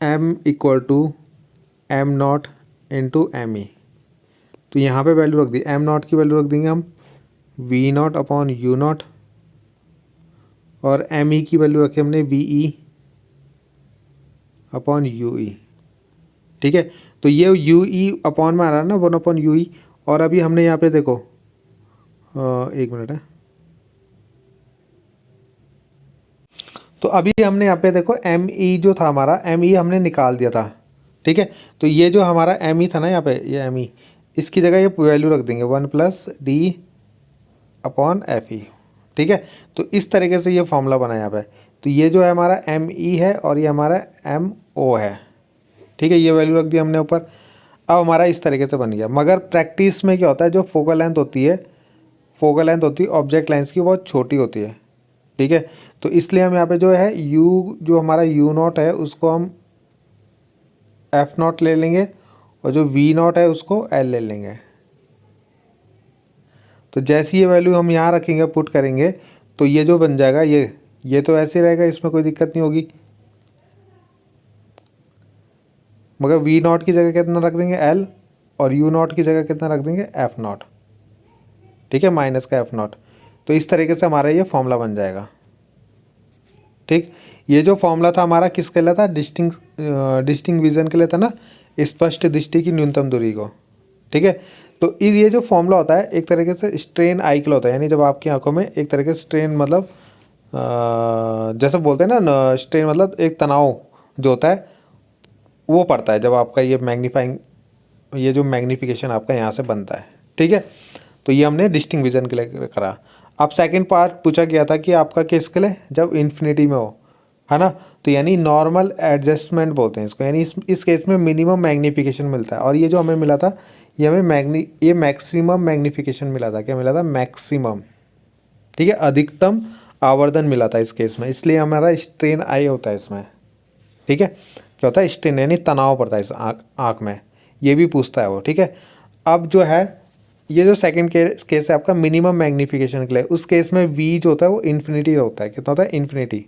S1: m equal to M not into M E, तो यहाँ पे वैल्यू रख दी, एम नॉट की वैल्यू रख देंगे हम V not upon U not, और एम ई की वैल्यू रखी हमने V E upon U E, ठीक है। तो ये यू ई अपॉन में आ रहा है ना, 1 अपॉन यू ई। और अभी हमने यहाँ पे देखो, एक मिनट है, तो अभी हमने यहाँ पे देखो एम ई जो था हमारा, एम ई हमने निकाल दिया था, ठीक है। तो ये जो हमारा एम ई था ना यहाँ पे, ये एम ई, इसकी जगह ये वैल्यू रख देंगे 1 प्लस डी अपॉन एफ ई, ठीक है। तो इस तरीके से ये फॉर्मूला बना है यहाँ पे। तो ये जो है हमारा एम ई है और ये हमारा एम ओ है, ठीक है, ये वैल्यू रख दी हमने ऊपर। अब हमारा इस तरीके से बन गया। मगर प्रैक्टिस में क्या होता है, जो फोकल लेंथ होती है ऑब्जेक्ट लेंस की, बहुत छोटी होती है, ठीक है। तो इसलिए हम यहाँ पे जो है यू, जो हमारा यू नॉट है उसको हम एफ नॉट ले लेंगे और जो वी नॉट है उसको एल ले लेंगे। तो जैसी ये वैल्यू हम यहाँ रखेंगे, पुट करेंगे, तो ये जो बन जाएगा ये तो ऐसे ही रहेगा, इसमें कोई दिक्कत नहीं होगी। मगर वी नॉट की जगह कितना रख देंगे एल, और यू नॉट की जगह कितना रख देंगे एफ नॉट, ठीक है, माइनस का एफ नॉट। तो इस तरीके से हमारा ये फॉर्मूला बन जाएगा, ठीक। ये जो फॉर्मूला था हमारा किसके लिए था, डिस्टिंग विजन के लिए था ना, स्पष्ट दृष्टि की न्यूनतम दूरी को, ठीक है। तो ये जो फॉर्मूला होता है एक तरीके से स्ट्रेन आई के लिए होता है, यानी जब आपकी आंखों में एक तरीके से स्ट्रेन, मतलब जैसे बोलते हैं ना, स्ट्रेन मतलब एक तनाव जो होता है वो पड़ता है जब आपका ये जो मैग्नीफिकेशन आपका यहाँ से बनता है, ठीक है। तो ये हमने डिस्टिंग विजन के लिए करा। अब सेकंड पार्ट पूछा गया था कि आपका किसके लिए, जब इन्फिनिटी में हो, है ना, तो यानी नॉर्मल एडजस्टमेंट बोलते हैं इसको, यानी इस केस में मिनिमम मैग्नीफिकेशन मिलता है। और ये जो हमें मिला था ये हमें ये मैक्सिमम मैग्नीफिकेशन मिला था, क्या मिला था, मैक्सिमम, ठीक है, अधिकतम आवर्धन मिला था इस केस में, इसलिए हमारा स्ट्रेन आई होता है इसमें, ठीक है। क्या होता है, स्ट्रेन यानी तनाव पड़ता है इस आँख में, ये भी पूछता है वो, ठीक है। अब जो है ये जो सेकंड केस है आपका मिनिमम मैग्नीफिकेशन के लिए, उस केस में वी जो होता है वो इन्फिनिटी होता है, कितना होता है, इन्फिनिटी,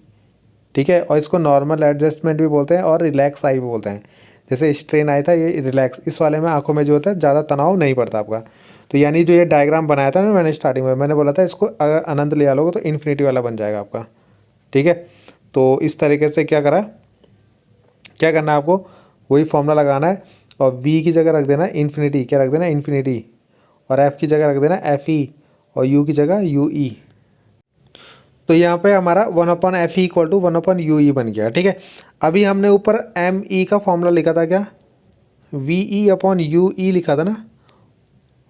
S1: ठीक है। और इसको नॉर्मल एडजस्टमेंट भी बोलते हैं और रिलैक्स आई भी बोलते हैं। जैसे स्ट्रेन आया था, ये रिलैक्स, इस वाले में आंखों में जो होता है ज़्यादा तनाव नहीं पड़ता आपका। तो यानी जो ये डायग्राम बनाया था ना मैंने स्टार्टिंग में, मैंने बोला था इसको अगर अनंत ले लोगे तो इन्फिनिटी वाला बन जाएगा आपका, ठीक है। तो इस तरीके से क्या करना है आपको, वही फॉर्मूला लगाना है और v की जगह रख देना इन्फिनिटी, क्या रख देना इन्फिनिटी, और f की जगह रख देना एफ ई, और u की जगह यू ई। तो यहाँ पे हमारा 1/f इक्वल टू 1/ue बन गया, ठीक है। अभी हमने ऊपर एम ई का फॉर्मूला लिखा था, क्या वी ई अपॉन यू ई लिखा था ना,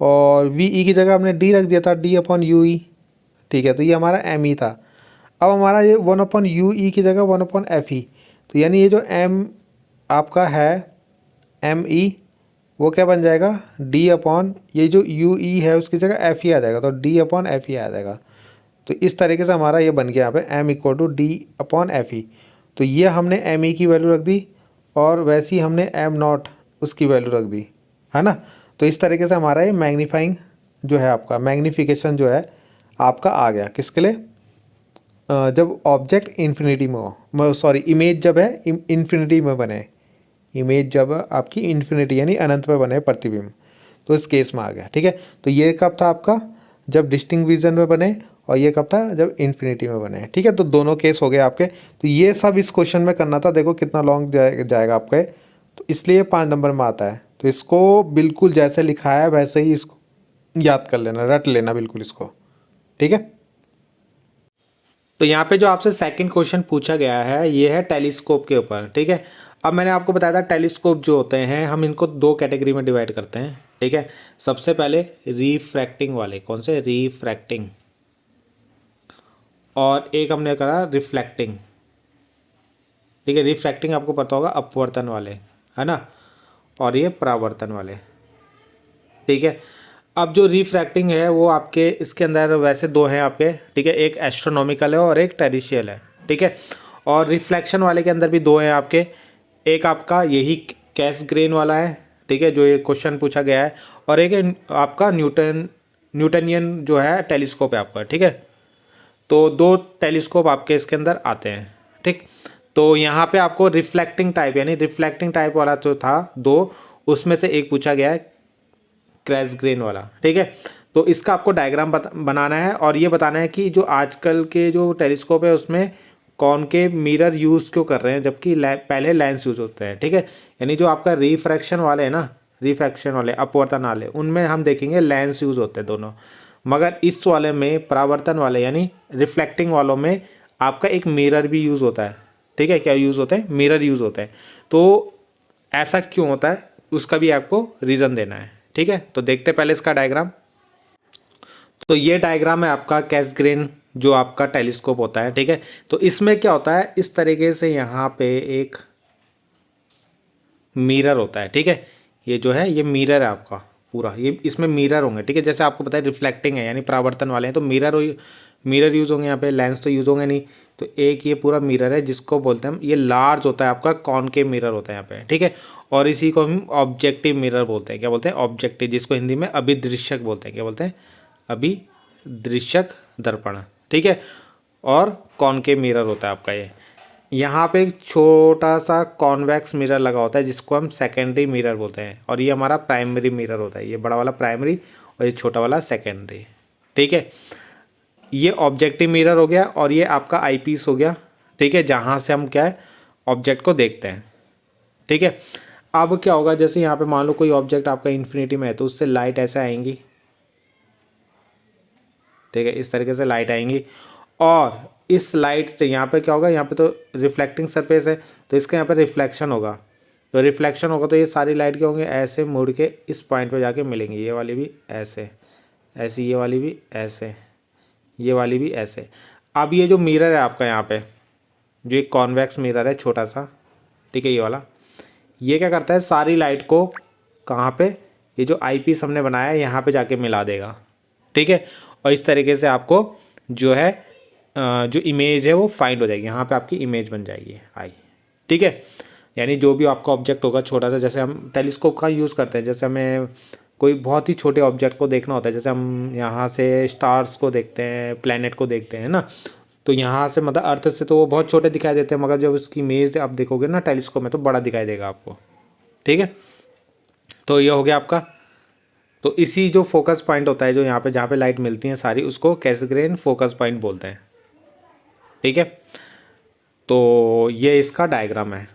S1: और वी ई की जगह हमने डी रख दिया था, डी अपॉन यू ई, ठीक है। तो ये हमारा एम ई था। अब हमारा ये 1/ue की जगह 1/fe, तो यानी ये जो m आपका है एम ई, वो क्या बन जाएगा d अपॉन ये जो यू ई है उसकी जगह एफ ई आ जाएगा, तो d अपॉन एफ ई आ जाएगा। तो इस तरीके से हमारा ये बन गया यहाँ पे m equal to D upon F E. तो ये हमने एम ई की वैल्यू रख दी और वैसी हमने एम नॉट उसकी वैल्यू रख दी, है ना। तो इस तरीके से हमारा ये मैग्नीफाइंग जो है आपका मैग्नीफिकेशन जो है आपका आ गया, किसके लिए, जब ऑब्जेक्ट इन्फिनिटी में हो, सॉरी इमेज जब है इन्फिनिटी में बने, इमेज जब आपकी इन्फिनिटी यानी अनंत में बने प्रतिबिंब, तो इस केस में आ गया, ठीक है। तो ये कब था आपका, जब डिस्टिंक्ट विजन में बने, और ये कब था, जब इन्फिनिटी में बने, ठीक है। तो दोनों केस हो गए आपके। तो ये सब इस क्वेश्चन में करना था, देखो कितना लॉन्ग जाएगा आपके, तो इसलिए 5 नंबर में आता है। तो इसको बिल्कुल जैसे लिखा है वैसे ही इसको याद कर लेना, रट लेना बिल्कुल इसको, ठीक है। तो यहाँ पे जो आपसे सेकंड क्वेश्चन पूछा गया है ये है टेलीस्कोप के ऊपर, ठीक है। अब मैंने आपको बताया था टेलीस्कोप जो होते हैं हम इनको 2 कैटेगरी में डिवाइड करते हैं, ठीक है। सबसे पहले रिफ्रैक्टिंग वाले, कौन से, रिफ्रैक्टिंग, और एक हमने करा रिफ्लेक्टिंग, ठीक है। रिफ्रैक्टिंग आपको पता होगा अपवर्तन वाले, है ना, और ये परावर्तन वाले, ठीक है। अब जो रिफ्रैक्टिंग है वो आपके इसके अंदर वैसे 2 हैं आपके, ठीक है। एक एस्ट्रोनॉमिकल है और एक टेरिशियल है, ठीक है। और रिफ्लेक्शन वाले के अंदर भी 2 हैं आपके, एक आपका यही कैसग्रेन वाला है, ठीक है, जो ये क्वेश्चन पूछा गया है, और एक आपका न्यूटनियन जो है टेलीस्कोप है आपका, ठीक है। तो 2 टेलीस्कोप आपके इसके अंदर आते हैं, ठीक। तो यहाँ पे आपको रिफ्लेक्टिंग टाइप यानी रिफ्लेक्टिंग टाइप वाला जो था 2, उसमें से एक पूछा गया है कैसग्रेन वाला, ठीक है। तो इसका आपको डायग्राम बनाना है और ये बताना है कि जो आजकल के जो टेलीस्कोप है उसमें कॉनकेव मिरर यूज़ क्यों कर रहे हैं जबकि पहले लेंस यूज़ होते हैं, ठीक है। यानी जो आपका रिफ्रैक्शन वाले है ना, रिफ्रैक्शन वाले अपवर्तन वाले, उनमें हम देखेंगे लेंस यूज़ होते हैं दोनों, मगर इस वाले में परावर्तन वाले यानी रिफ्लेक्टिंग वालों में आपका एक मिरर भी यूज़ होता है, ठीक है। क्या यूज़ होता है, मिरर यूज़ होता है। तो ऐसा क्यों होता है उसका भी आपको रीज़न देना है, ठीक है। तो देखते पहले इसका डायग्राम। तो ये डायग्राम है आपका कैसग्रेन जो आपका टेलीस्कोप होता है, ठीक है। तो इसमें क्या होता है, इस तरीके से यहाँ पे एक मिरर होता है, ठीक है। ये जो है ये मिरर है आपका पूरा, ये इसमें मिरर होंगे, ठीक है। जैसे आपको पता है रिफ्लेक्टिंग है यानी परावर्तन वाले हैं तो मिरर यूज़ होंगे यहाँ पे, लेंस तो यूज़ होंगे नहीं। तो एक ये पूरा मिरर है जिसको बोलते हैं हम, ये लार्ज होता है आपका कॉनकेव मिरर होता है यहाँ पे, ठीक है। और इसी को हम ऑब्जेक्टिव मिरर बोलते हैं, क्या बोलते हैं, ऑब्जेक्टिव, जिसको हिंदी में अभिदृश्यक बोलते हैं, क्या बोलते हैं, अभिदृश्यक दर्पण, ठीक है। और कॉनकेव मिरर होता है आपका ये। यहाँ पे एक छोटा सा कॉन्वेक्स मिरर लगा होता है जिसको हम सेकेंडरी मिरर बोलते हैं, और ये हमारा प्राइमरी मिरर होता है, ये बड़ा वाला प्राइमरी और ये छोटा वाला सेकेंडरी, ठीक है। ये ऑब्जेक्टिव मिरर हो गया और ये आपका आईपीस हो गया, ठीक है, जहाँ से हम क्या है ऑब्जेक्ट को देखते हैं, ठीक है। अब क्या होगा, जैसे यहाँ पे मान लो कोई ऑब्जेक्ट आपका इन्फिनिटी में है तो उससे लाइट ऐसे आएंगी, ठीक है, इस तरीके से लाइट आएंगी, और इस लाइट से यहाँ पे क्या होगा, यहाँ पे तो रिफ्लेक्टिंग सरफेस है तो इसका यहाँ पे रिफ्लेक्शन होगा, तो रिफ्लेक्शन होगा तो ये सारी लाइट क्या होंगे, ऐसे मुड़ के इस पॉइंट पे जाके मिलेंगी, ये वाली भी ऐसे ऐसे, ये वाली भी ऐसे, ये वाली भी ऐसे। अब ये जो मिरर है आपका यहाँ पे, जो एक कॉन्वेक्स मिरर है छोटा सा, ठीक है, ये वाला, ये क्या करता है सारी लाइट को कहाँ पे, ये जो आईपीस हमने बनाया है यहाँ पे जाके मिला देगा, ठीक है। और इस तरीके से आपको जो है जो इमेज है वो फाइंड हो जाएगी, यहाँ पे आपकी इमेज बन जाएगी आई, ठीक है। यानी जो भी आपका ऑब्जेक्ट होगा छोटा सा, जैसे हम टेलीस्कोप का यूज़ करते हैं, जैसे हमें कोई बहुत ही छोटे ऑब्जेक्ट को देखना होता है, जैसे हम यहाँ से स्टार्स को देखते हैं, प्लैनेट को देखते हैं ना, तो यहाँ से मतलब अर्थ से तो वो बहुत छोटे दिखाई देते हैं, मगर जब उसकी इमेज आप देखोगे ना टेलीस्कोप में तो बड़ा दिखाई देगा आपको, ठीक है। तो ये हो गया आपका। तो इसी जो फोकस पॉइंट होता है जो यहाँ पे जहाँ पे लाइट मिलती है सारी, उसको कैसग्रेन फोकस पॉइंट बोलते हैं, ठीक है। तो ये इसका डायग्राम है।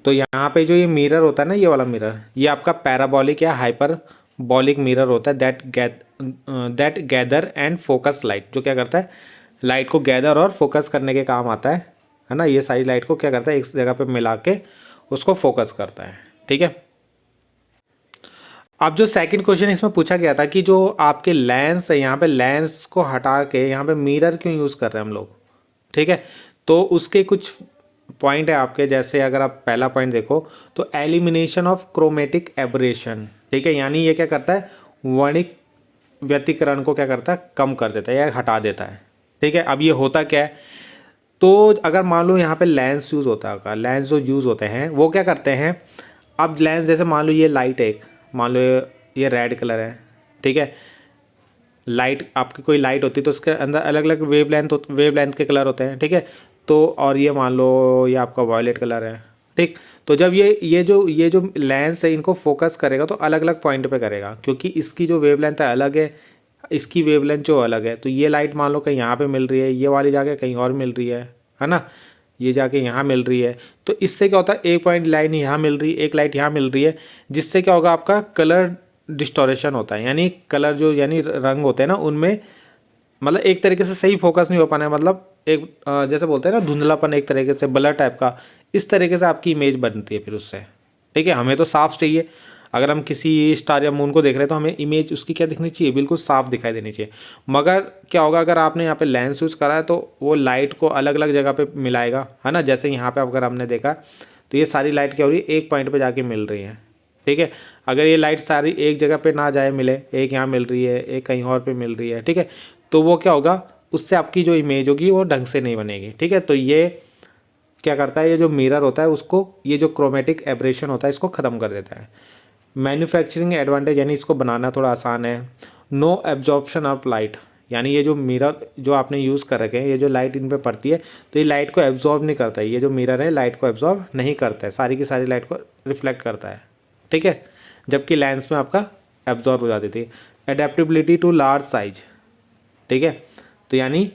S1: तो यहाँ पे जो ये मिरर होता है ना, ये वाला मिरर, ये आपका पैराबॉलिक या हाइपरबॉलिक मिरर होता है that gather and focus light, जो क्या करता है लाइट को गैदर और फोकस करने के काम आता है ना। ये सारी लाइट को क्या करता है एक जगह पे मिला के उसको फोकस करता है, ठीक है। अब जो सेकंड क्वेश्चन इसमें पूछा गया था कि जो आपके लेंस है, यहाँ पे लेंस को हटा के यहाँ पे मिरर क्यों यूज़ कर रहे हैं हम लोग, ठीक है। तो उसके कुछ पॉइंट है आपके, जैसे अगर आप पहला पॉइंट देखो तो एलिमिनेशन ऑफ क्रोमेटिक एब्रेशन, ठीक है। यानी ये क्या करता है वर्णिक व्यतिकरण को क्या करता है कम कर देता है या हटा देता है, ठीक है। अब ये होता क्या है, तो अगर मान लो यहाँ पे लेंस यूज़ होता है, लेंस जो यूज़ होते हैं वो क्या करते हैं, अब लेंस जैसे मान लो ये लाइट है, मान लो ये रेड कलर है, ठीक है। लाइट आपकी कोई लाइट होती है तो उसके अंदर अलग अलग वेवलेंथ के कलर होते हैं, ठीक है। तो और ये मान लो ये आपका वॉयलेट कलर है, ठीक। तो जब ये जो लेंस है इनको फोकस करेगा तो अलग अलग पॉइंट पे करेगा, क्योंकि इसकी जो वेवलेंथ है अलग है, इसकी वेवलेंथ जो अलग है। तो ये लाइट मान लो कहीं यहाँ पे मिल रही है, ये वाली जाके कहीं और मिल रही है ना, ये जाके यहाँ मिल रही है। तो इससे क्या होता है एक पॉइंट लाइन यहाँ मिल रही है, एक लाइट यहाँ मिल रही है, जिससे क्या होगा आपका कलर डिस्टोरेशन होता है। यानी कलर जो यानी रंग होते हैं ना उनमें मतलब एक तरीके से सही फोकस नहीं हो पाना है, मतलब एक जैसे बोलते हैं ना धुंधलापन, एक तरीके से ब्लर टाइप का, इस तरीके से आपकी इमेज बनती है फिर उससे, ठीक है। हमें तो साफ चाहिए, अगर हम किसी स्टार या मून को देख रहे हैं तो हमें इमेज उसकी क्या दिखनी चाहिए, बिल्कुल साफ दिखाई देनी चाहिए। मगर क्या होगा अगर आपने यहाँ पे लेंस यूज़ करा है तो वो लाइट को अलग अलग जगह पे मिलाएगा, है ना। जैसे यहाँ पे अगर हमने देखा तो ये सारी लाइट क्या हो रही है एक पॉइंट पे जाके मिल रही है, ठीक है। अगर ये लाइट सारी एक जगह पे ना जाए मिले, एक यहाँ मिल रही है एक कहीं और पे मिल रही है, ठीक है, तो वो क्या होगा उससे आपकी जो इमेज होगी वो ढंग से नहीं बनेगी, ठीक है। तो ये क्या करता है, ये जो मिरर होता है उसको, ये जो क्रोमेटिक एब्रेशन होता है इसको ख़त्म कर देता है। मैन्युफैक्चरिंग एडवांटेज यानी इसको बनाना थोड़ा आसान है। नो एब्जॉर्प्शन ऑफ लाइट, यानी ये जो मिरर जो आपने यूज़ कर रखे हैं, ये जो लाइट इन पर पड़ती है तो ये लाइट को एब्जॉर्ब नहीं करता है, ये जो मिरर है लाइट को एब्जॉर्ब नहीं करता है, सारी की सारी लाइट को रिफ्लेक्ट करता है, ठीक है। जबकि लेंस में आपका एब्जॉर्ब हो जाती थी। एडेप्टेबिलिटी टू लार्ज साइज, ठीक है। तो यानी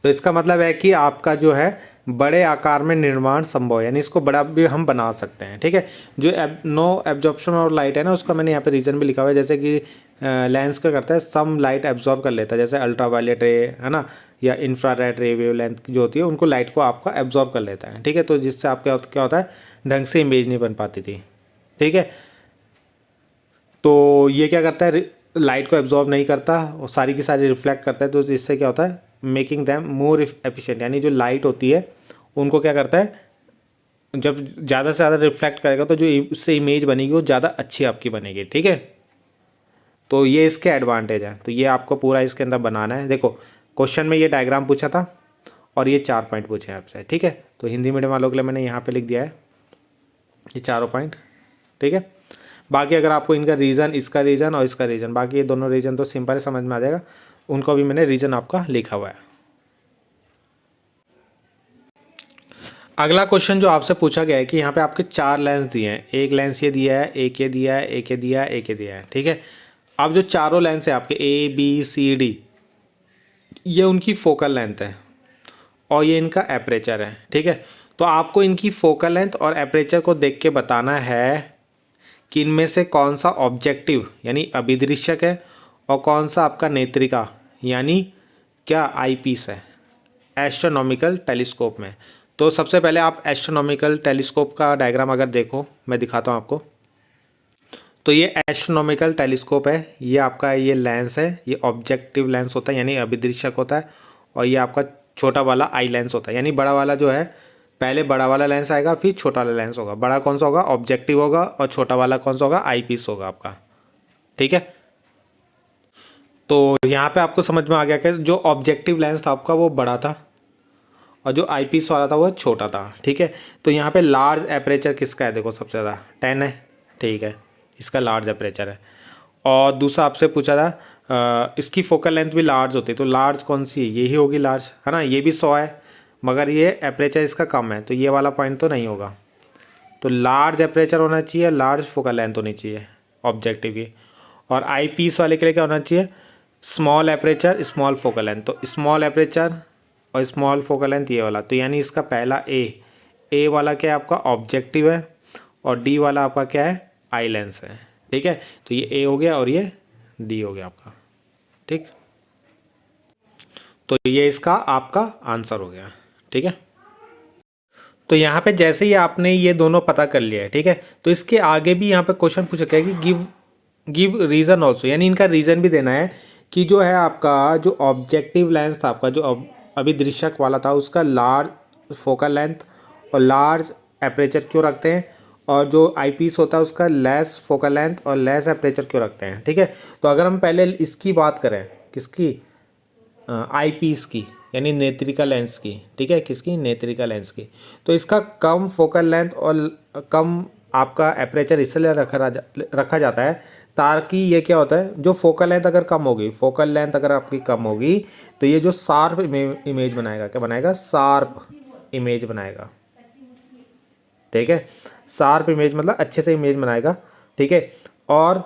S1: तो इसका मतलब है कि आपका जो है बड़े आकार में निर्माण संभव है, यानी इसको बड़ा भी हम बना सकते हैं, ठीक है। जो नो एब्जॉर्प्शन और लाइट है ना उसका मैंने यहाँ पे रीज़न भी लिखा हुआ है, जैसे कि लेंस क्या करता है सम लाइट एब्जॉर्ब कर लेता है, जैसे अल्ट्रावायलेट रे है ना, या इंफ्रारेड रे वेवलेंथ जो होती है उनको लाइट को आपका एब्जॉर्ब कर लेता है, ठीक है। तो जिससे आपका क्या होता है ढंग से इमेज नहीं बन पाती थी, ठीक है। तो ये क्या करता है लाइट को एब्जॉर्ब नहीं करता और सारी की सारी रिफ्लेक्ट करता है, तो इससे क्या होता है मेकिंग दैम मोर एफिशिएंट, यानी जो लाइट होती है उनको क्या करता है जब ज़्यादा से ज़्यादा रिफ्लेक्ट करेगा तो जो उससे इमेज बनेगी वो ज़्यादा अच्छी आपकी बनेगी, ठीक है। तो ये इसके एडवांटेज है, तो ये आपको पूरा इसके अंदर बनाना है। देखो क्वेश्चन में ये डायग्राम पूछा था और ये 4 पॉइंट पूछे हैं आपसे, ठीक है। तो हिंदी मीडियम वालों के लिए मैंने यहाँ पे लिख दिया है ये चारों पॉइंट, ठीक है। बाकी अगर आपको इनका रीज़न, इसका रीज़न और इसका रीज़न, बाकी ये दोनों रीज़न तो सिंपल समझ में आ जाएगा, उनको भी मैंने रीज़न आपका लिखा हुआ है। अगला क्वेश्चन जो आपसे पूछा गया है कि यहाँ पे आपके 4 लेंस दिए हैं, एक लेंस ये दिया है, एक ये दिया है, एक ये दिया है, एक ये दिया है, ठीक है। अब जो चारों लेंस है आपके A B C D, ये उनकी फोकल लेंथ है और ये इनका एपरेचर है, ठीक है। तो आपको इनकी फोकल लेंथ और एपरेचर को देख के बताना है कि इनमें से कौन सा ऑब्जेक्टिव यानी अभिदृश्यक है और कौन सा आपका नेत्रिका यानी क्या आईपीस है एस्ट्रोनॉमिकल टेलीस्कोप में। तो सबसे पहले आप एस्ट्रोनॉमिकल टेलीस्कोप का डायग्राम अगर देखो, मैं दिखाता हूँ आपको। तो ये एस्ट्रोनॉमिकल टेलीस्कोप है, ये आपका ये लेंस है, ये ऑब्जेक्टिव लेंस होता है यानी अभिदृश्यक होता है, और ये आपका छोटा वाला आई लेंस होता है, यानी बड़ा वाला जो है पहले बड़ा वाला लेंस आएगा फिर छोटा वाला लेंस होगा। बड़ा कौन सा होगा ऑब्जेक्टिव होगा और छोटा वाला कौन सा होगा आई पीस होगा आपका, ठीक है। तो यहाँ पे आपको समझ में आ गया कि जो ऑब्जेक्टिव लेंस था आपका वो बड़ा था और जो आई पीस वाला था वो छोटा था, ठीक है। तो यहाँ पे लार्ज एपरेचर किसका है, देखो सबसे ज़्यादा 10 है, ठीक है, इसका लार्ज एपरेचर है। और दूसरा आपसे पूछा था इसकी फोकल लेंथ भी लार्ज होती है, तो लार्ज कौन सी है, यही होगी लार्ज, है ना। ये भी 100 है मगर ये एपरेचर इसका कम है, तो ये वाला पॉइंट तो नहीं होगा। तो लार्ज एपरेचर होना चाहिए, लार्ज फोकल लेंथ होनी चाहिए ऑब्जेक्टिव की। और आई पीस वाले के लिए क्या होना चाहिए, small aperture small focal length, तो स्मॉल एपरेचर और स्मॉल फोकल लेंथ ये वाला, तो यानी इसका पहला ए वाला क्या है आपका ऑब्जेक्टिव है और डी वाला आपका क्या है आई लेंस है। ठीक है, तो ये ए हो गया और ये डी हो गया आपका। ठीक, तो ये इसका आपका आंसर हो गया। ठीक है, तो यहाँ पे जैसे ही आपने ये दोनों पता कर लिया है, ठीक है, तो इसके आगे भी यहाँ पे क्वेश्चन पूछा गया है कि गिव रीज़न ऑल्सो, यानी इनका रीज़न भी देना है कि जो है आपका जो ऑब्जेक्टिव लेंस था आपका, जो अभिदृश्यक वाला था, उसका लार्ज फोकल लेंथ और लार्ज एपरेचर क्यों रखते हैं, और जो आईपीस होता है उसका लेस फोकल लेंथ और लेस एपरेचर क्यों रखते हैं। ठीक है, तो अगर हम पहले इसकी बात करें, किसकी, आईपीस की, यानी नेत्रिका लेंस की। ठीक है, किसकी, नेत्रिका लेंस की, तो इसका कम फोकल लेंथ और कम आपका एपरेचर इसलिए रखा जाता है ताकि ये क्या होता है, जो फोकल लेंथ अगर कम होगी, फोकल लेंथ अगर आपकी कम होगी तो ये जो शार्प इमेज बनाएगा, क्या बनाएगा, शार्प इमेज बनाएगा। ठीक है, शार्प इमेज मतलब अच्छे से इमेज बनाएगा। ठीक है, और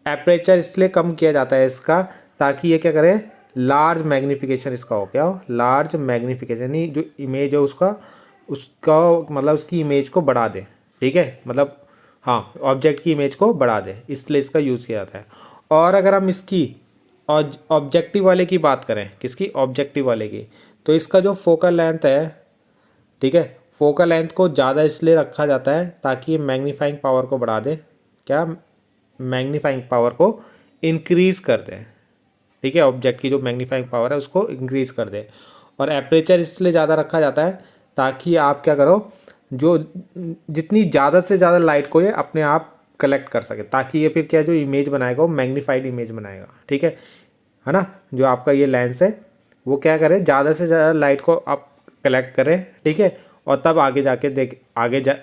S1: एपरेचर इसलिए कम किया जाता है इसका ताकि ये क्या करे, लार्ज मैग्नीफिकेशन इसका हो, क्या हो, लार्ज मैग्नीफिकेशन, यानी जो इमेज है उसका मतलब उसकी इमेज को बढ़ा दे। ठीक है, मतलब हाँ, ऑब्जेक्ट की इमेज को बढ़ा दे, इसलिए इसका यूज़ किया जाता है। और अगर हम इसकी ऑब्जेक्टिव वाले की बात करें, किसकी, ऑब्जेक्टिव वाले की, तो इसका जो फोकल लेंथ है, ठीक है, फोकल लेंथ को ज़्यादा इसलिए रखा जाता है ताकि ये मैग्नीफाइंग पावर को बढ़ा दे, क्या, मैग्नीफाइंग पावर को इंक्रीज़ कर दे। ठीक है, ऑब्जेक्ट की जो मैग्नीफाइंग पावर है उसको इंक्रीज़ कर दे। और एपरेचर इसलिए ज़्यादा रखा जाता है ताकि आप क्या करो, जो जितनी ज़्यादा से ज़्यादा लाइट को ये अपने आप कलेक्ट कर सके, ताकि ये फिर क्या जो इमेज बनाएगा वो मैग्नीफाइड इमेज बनाएगा। ठीक है ना, जो आपका ये लेंस है वो क्या करे, ज़्यादा से ज़्यादा लाइट को आप कलेक्ट करें। ठीक है, और तब आगे जाके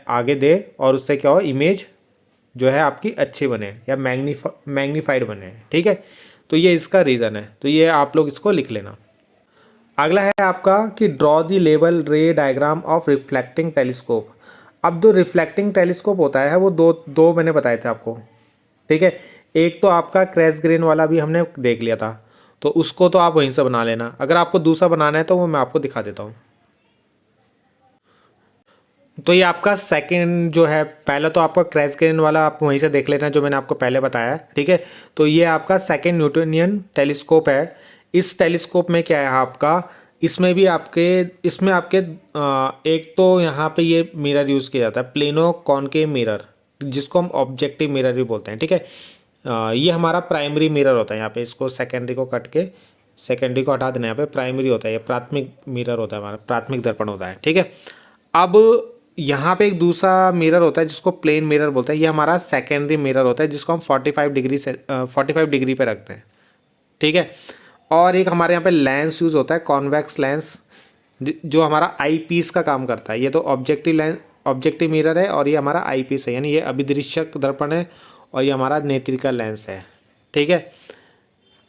S1: आगे दे, और उससे क्या हो, इमेज जो है आपकी अच्छी बने या मैग्नीफाइड बने। ठीक है, तो ये इसका रीज़न है, तो ये आप लोग इसको लिख लेना। अगला है आपका कि ड्रॉ दी लेवल रे डायग्राम ऑफ रिफ्लेक्टिंग टेलीस्कोप। अब जो रिफ्लेक्टिंग टेलीस्कोप होता है वो दो मैंने बताए थे आपको। ठीक है, एक तो आपका क्रैश ग्रेन वाला भी हमने देख लिया था, तो उसको तो आप वहीं से बना लेना। अगर आपको दूसरा बनाना है तो वो मैं आपको दिखा देता हूँ। तो ये आपका सेकंड जो है, पहला तो आपका क्रैश ग्रेन वाला आप वहीं से देख लेना जो मैंने आपको पहले बताया है। ठीक है, तो ये आपका सेकंड न्यूटोनियन टेलीस्कोप है। इस टेलीस्कोप में क्या है आपका, इसमें आपके एक तो यहाँ पे ये मिरर यूज़ किया जाता है, प्लेनो कॉनकेव मिरर, जिसको हम ऑब्जेक्टिव मिरर भी बोलते हैं। ठीक है, ये हमारा प्राइमरी मिरर होता है। यहाँ पे इसको सेकेंडरी को कट के सेकेंडरी को हटा देना, यहाँ पे प्राइमरी होता है, ये प्राथमिक मिरर होता है, हमारा प्राथमिक दर्पण होता है। ठीक है, अब यहाँ पे एक दूसरा मिरर होता है जिसको प्लेन मिरर बोलते हैं, ये हमारा सेकेंडरी मिरर होता है जिसको हम 45 डिग्री पे रखते हैं। ठीक है, और एक हमारे यहाँ पे लेंस यूज़ होता है, कॉन्वेक्स लेंस, जो हमारा आई पीस का काम करता है। ये तो ऑब्जेक्टिव मिरर है और ये हमारा आई पीस है, यानी ये अभिदृश्यक दर्पण है और ये हमारा नेत्रिका लेंस है। ठीक है,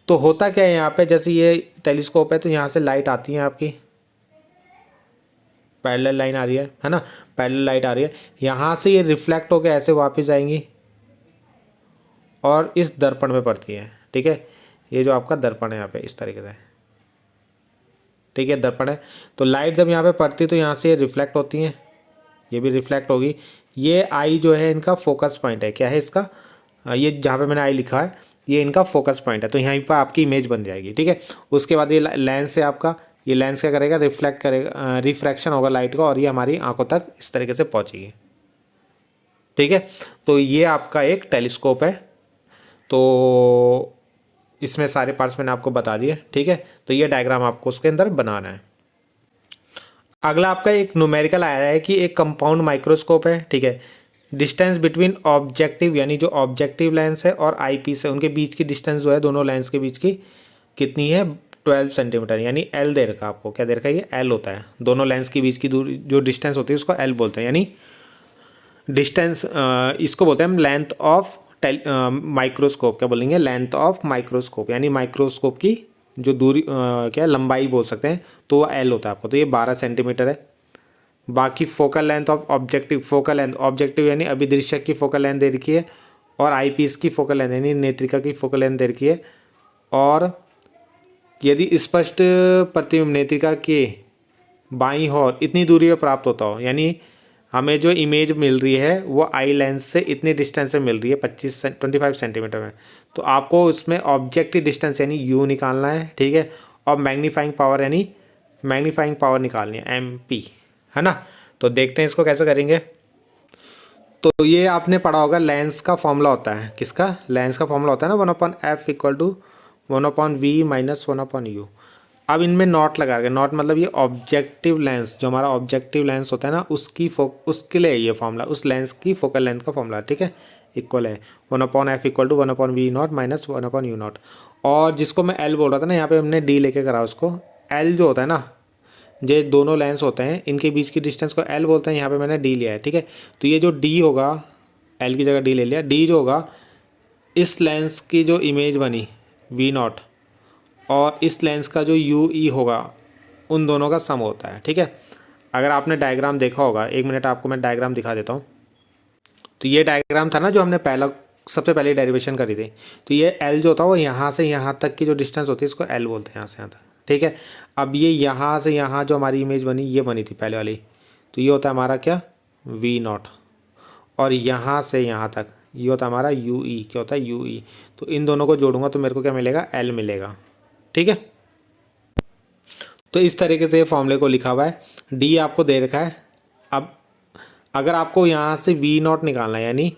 S1: तो होता क्या है यहाँ पे, जैसे ये टेलीस्कोप है तो यहाँ से लाइट आती है आपकी, पैरेलल लाइन आ रही है ना, पैरेलल लाइट आ रही है, यहाँ से ये रिफ्लेक्ट होकर ऐसे वापस आएंगी और इस दर्पण में पड़ती है। ठीक है, ये जो आपका दर्पण है यहाँ पे इस तरीके से, ठीक है, दर्पण है, तो लाइट जब यहाँ पे पड़ती है तो यहाँ से ये रिफ्लेक्ट होती हैं, ये भी रिफ्लेक्ट होगी। ये आई जो है इनका फोकस पॉइंट है, क्या है इसका, ये जहाँ पे मैंने आई लिखा है ये इनका फोकस पॉइंट है, तो यहीं पर आपकी इमेज बन जाएगी। ठीक है, उसके बाद ये लेंस है आपका, ये लेंस क्या करेगा, रिफ्लेक्ट करेगा, रिफ्रैक्शन होगा लाइट का और ये हमारी आंखों तक इस तरीके से पहुंचेगी। ठीक है, तो ये आपका एक टेलीस्कोप है, तो इसमें सारे पार्ट्स मैंने आपको बता दिए। ठीक है, तो ये डायग्राम आपको उसके अंदर बनाना है। अगला आपका एक न्यूमेरिकल आया है कि एक कंपाउंड माइक्रोस्कोप है। ठीक है, डिस्टेंस बिटवीन ऑब्जेक्टिव, यानी जो ऑब्जेक्टिव लेंस है और आई पीस है, उनके बीच की डिस्टेंस जो है दोनों लेंस के बीच की कितनी है, 12 सेंटीमीटर, यानी एल दे रखा आपको, क्या दे रखा है, ये एल होता है। दोनों लेंस के बीच की दूरी जो डिस्टेंस होती है उसको एल बोलते हैं, यानी डिस्टेंस, इसको बोलते हैं हम लेंथ ऑफ माइक्रोस्कोप, क्या बोलेंगे, लेंथ ऑफ माइक्रोस्कोप, यानी माइक्रोस्कोप की जो दूरी क्या लंबाई बोल सकते हैं, तो वो एल होता है आपको, तो ये 12 सेंटीमीटर है। बाकी फोकल लेंथ ऑफ ऑब्जेक्टिव यानी अभिदृश्यक की फोकल लेंथ दे रखी है, और आई पीस की फोकल लेंथ यानी नेत्रिका की फोकल लेंथ दे रखी है, और यदि स्पष्ट प्रतिबिंब नेत्रिका के बाईं ओर इतनी दूरी पर प्राप्त होता हो, यानी हमें जो इमेज मिल रही है वो आई लेंस से इतनी डिस्टेंस पे मिल रही है 25 सेंटीमीटर में, तो आपको उसमें ऑब्जेक्टिव डिस्टेंस यानी यू निकालना है, ठीक है, और मैग्नीफाइंग पावर यानी मैग्नीफाइंग पावर निकालनी है MP, है ना। तो देखते हैं इसको कैसे करेंगे। तो ये आपने पढ़ा होगा लेंस का फॉर्मूला होता है, किसका, लेंस का फॉर्मूला होता है ना 1/f = 1/v - 1/u। अब इनमें नॉट लगा के, नॉट मतलब ये ऑब्जेक्टिव लेंस, जो हमारा ऑब्जेक्टिव लेंस होता है ना उसके लिए ये फॉर्मूला, उस लेंस की फोकल लेंथ का फॉर्मूला, ठीक है, इक्वल है 1/f = 1/v0 - 1/u0। और जिसको मैं L बोल रहा था ना, यहाँ पे हमने D लेके करा उसको, L जो होता है ना, ये दोनों लेंस होते हैं इनके बीच की डिस्टेंस को L बोलते हैं, यहाँ पे मैंने D लिया है, ठीक है। तो ये जो D होगा, L की जगह D ले लिया, D जो होगा इस लेंस की जो इमेज बनी V0 और इस लेंस का जो UE होगा, उन दोनों का सम होता है, ठीक है। अगर आपने डायग्राम देखा होगा, 1 मिनट आपको मैं डायग्राम दिखा देता हूँ। तो ये डायग्राम था ना जो हमने सबसे पहले डेरिवेशन करी थी। तो ये L जो था वो यहाँ से यहाँ तक की जो डिस्टेंस होती है इसको L बोलते हैं, यहाँ से यहाँ तक, ठीक है। अब ये यहाँ से यहाँ जो हमारी इमेज बनी, ये बनी थी पहले वाली, तो ये होता है हमारा क्या, V0, और यहाँ से यहाँ तक ये होता है हमारा UE, क्या होता है UE। तो इन दोनों को जोड़ूंगा तो मेरे को क्या मिलेगा, L मिलेगा, ठीक है। तो इस तरीके से फॉर्मूले को लिखा हुआ है, D आपको दे रखा है। अब अगर आपको यहाँ से V0 निकालना है, यानी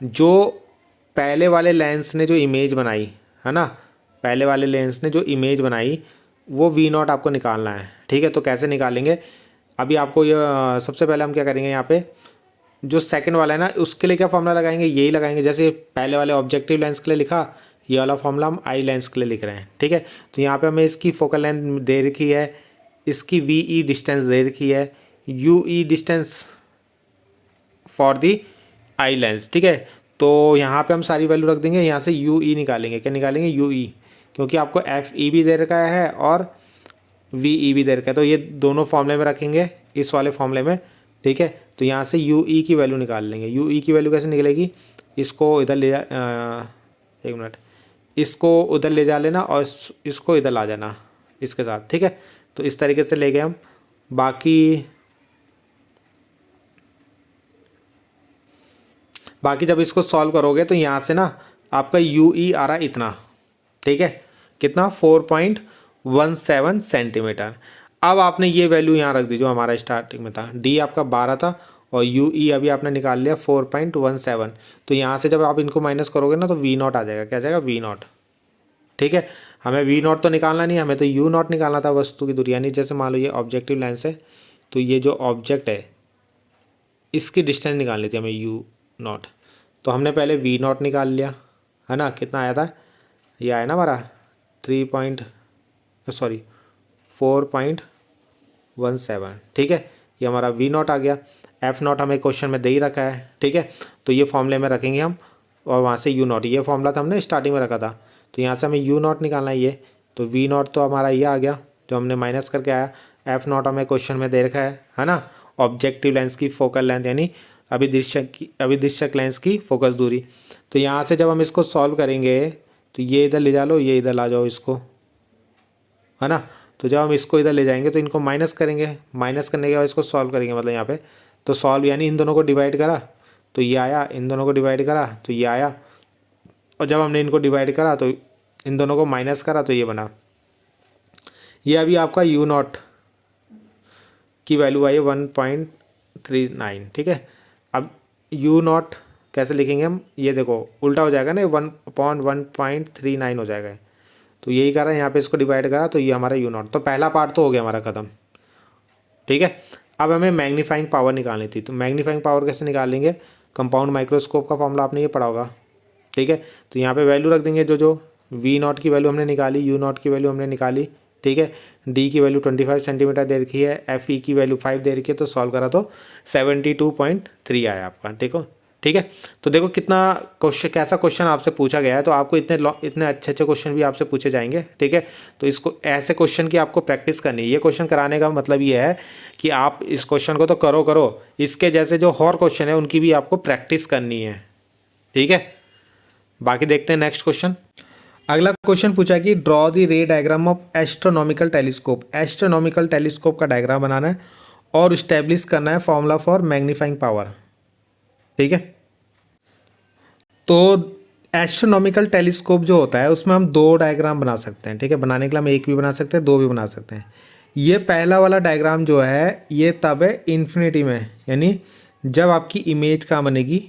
S1: जो पहले वाले लेंस ने जो इमेज बनाई है ना, पहले वाले लेंस ने जो इमेज बनाई वो V0 आपको निकालना है, ठीक है। तो कैसे निकालेंगे, अभी आपको ये सबसे पहले हम क्या करेंगे, यहाँ पे जो सेकंड वाला है ना उसके लिए क्या फॉर्मूला लगाएंगे, यही लगाएंगे जैसे पहले वाले ऑब्जेक्टिव लेंस के लिए लिखा, ये वाला फॉर्मूला हम आई लेंस के लिए लिख रहे हैं, ठीक है। तो यहाँ पे हमें इसकी फोकल लेंथ दे रखी है, इसकी VE डिस्टेंस दे रखी है, UE distance for the eye lens, ठीक है। तो यहाँ पे हम सारी वैल्यू रख देंगे, यहाँ से UE निकालेंगे, क्या निकालेंगे, UE, क्योंकि आपको FE भी दे रखा है और VE भी दे रखा है, तो ये दोनों फॉर्मूले में रखेंगे, इस वाले फॉर्मूले में, ठीक है। तो यहाँ से UE की वैल्यू निकाल लेंगे। UE की वैल्यू कैसे निकलेगी, इसको इधर ले जा, 1 मिनट, इसको उधर ले जा लेना और इसको इधर ला जाना इसके साथ, ठीक है। तो इस तरीके से ले गए हम। बाकी जब इसको सॉल्व करोगे तो यहाँ से ना आपका UE आ रहा है इतना, ठीक है, कितना, 4.17 सेंटीमीटर। अब आपने ये वैल्यू यहाँ रख दी जो हमारा स्टार्टिंग में था, D आपका 12 था और UE अभी आपने निकाल लिया 4.17। तो यहाँ से जब आप इनको माइनस करोगे ना तो V0 आ जाएगा, क्या आ जाएगा, V0, ठीक है। हमें V0 तो निकालना नहीं, हमें तो U0 निकालना था, वस्तु की दूरी, यानी जैसे मान लो ये ऑब्जेक्टिव लेंस है, तो ये जो ऑब्जेक्ट है इसकी डिस्टेंस निकालनी थी हमें U0। तो हमने पहले V0 निकाल लिया, है ना, कितना आया था, ये आया ना हमारा 4.17, ठीक है। ये हमारा V0 आ गया। F0 हमें क्वेश्चन में दे ही रखा है, ठीक है। तो ये फॉर्मूले में रखेंगे हम, और वहाँ से U0, ये फॉर्मूला था हमने स्टार्टिंग में रखा था, तो यहाँ से हमें U0 निकालना है ये, तो V0 तो हमारा ये आ गया जो हमने माइनस करके आया। F0 हमें क्वेश्चन में दे रखा है ना, ऑब्जेक्टिव लेंस की फोकल लेंथ यानी अभिदृश्यक लेंस की फोकस दूरी। तो यहाँ से जब हम इसको सॉल्व करेंगे तो ये इधर ले जा लो, ये इधर ला जाओ इसको, है ना। तो जब हम इसको इधर ले जाएंगे तो इनको माइनस करेंगे, माइनस करने के बाद इसको सॉल्व करेंगे, मतलब यहाँ पे तो सॉल्व यानी इन दोनों को डिवाइड करा तो ये आया, इन दोनों को डिवाइड करा तो ये आया, और जब हमने इनको डिवाइड करा तो इन दोनों को माइनस करा तो ये बना। ये अभी आपका U0 की वैल्यू आई है 1.39, ठीक है। अब U0 कैसे लिखेंगे हम, ये देखो उल्टा हो जाएगा ना, 1/1.39 हो जाएगा। तो यही करा, यहाँ पे इसको डिवाइड करा तो ये हमारा U0। तो पहला पार्ट तो हो गया हमारा ख़त्म, ठीक है। अब हमें मैग्नीफाइंग पावर निकालनी थी, तो मैग्नीफाइंग पावर कैसे निकालेंगे, कंपाउंड माइक्रोस्कोप का फॉर्मूला आपने ये पढ़ा होगा, ठीक है। तो यहाँ पे वैल्यू रख देंगे, जो V0 की वैल्यू हमने निकाली, U0 की वैल्यू हमने निकाली, ठीक है। D की वैल्यू 25 सेंटीमीटर दे रखी है, FE की वैल्यू 5 दे रखी है, तो सॉल्व करा तो 72.3 आया आपका, देखो, ठीक है। तो देखो कितना क्वेश्चन, कैसा क्वेश्चन आपसे पूछा गया है। तो आपको इतने अच्छे क्वेश्चन भी आपसे पूछे जाएंगे, ठीक है। तो इसको ऐसे क्वेश्चन की आपको प्रैक्टिस करनी है। ये क्वेश्चन कराने का मतलब ये है कि आप इस क्वेश्चन को तो करो, इसके जैसे जो और क्वेश्चन है उनकी भी आपको प्रैक्टिस करनी है, ठीक है। बाकी देखते हैं नेक्स्ट क्वेश्चन। अगला क्वेश्चन पूछा कि ड्रॉ द रे diagram of astronomical telescope. Astronomical telescope का डायग्राम बनाना है और इस्टेब्लिश करना है फॉर्मूला फॉर मैग्नीफाइंग पावर। ठीक है, तो एस्ट्रोनॉमिकल टेलीस्कोप जो होता है उसमें हम दो डायग्राम बना सकते हैं। ठीक है, बनाने के लिए हम एक भी बना सकते हैं, दो भी बना सकते हैं। ये पहला वाला डायग्राम जो है ये तब है इन्फिनिटी में, यानी जब आपकी इमेज कहाँ बनेगी,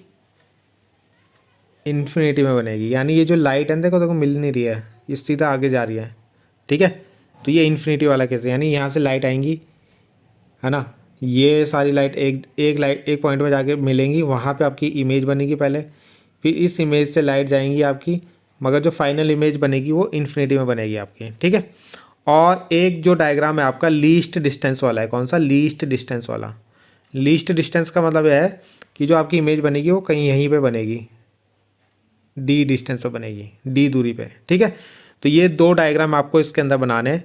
S1: इन्फिनिटी में बनेगी। यानी ये जो लाइट है देखो देखो मिल नहीं रही है, ये सीधा आगे जा रही है। ठीक है, तो ये इन्फिनिटी वाला केस है, यानी यहाँ से लाइट आएंगी, है ना, ये सारी लाइट एक पॉइंट में जाके मिलेंगी, वहाँ पे आपकी इमेज बनेगी पहले, फिर इस इमेज से लाइट जाएंगी आपकी, मगर जो फाइनल इमेज बनेगी वो इन्फिनिटी में बनेगी आपकी। ठीक है, और एक जो डायग्राम है आपका लीस्ट डिस्टेंस वाला है। कौन सा? लीस्ट डिस्टेंस वाला। लीस्ट डिस्टेंस का मतलब यह है कि जो आपकी इमेज बनेगी वो कहीं यहीं पे बनेगी, डी डिस्टेंस पे बनेगी, डी दूरी पे। ठीक है, तो ये दो डायग्राम आपको इसके अंदर बनाने हैं,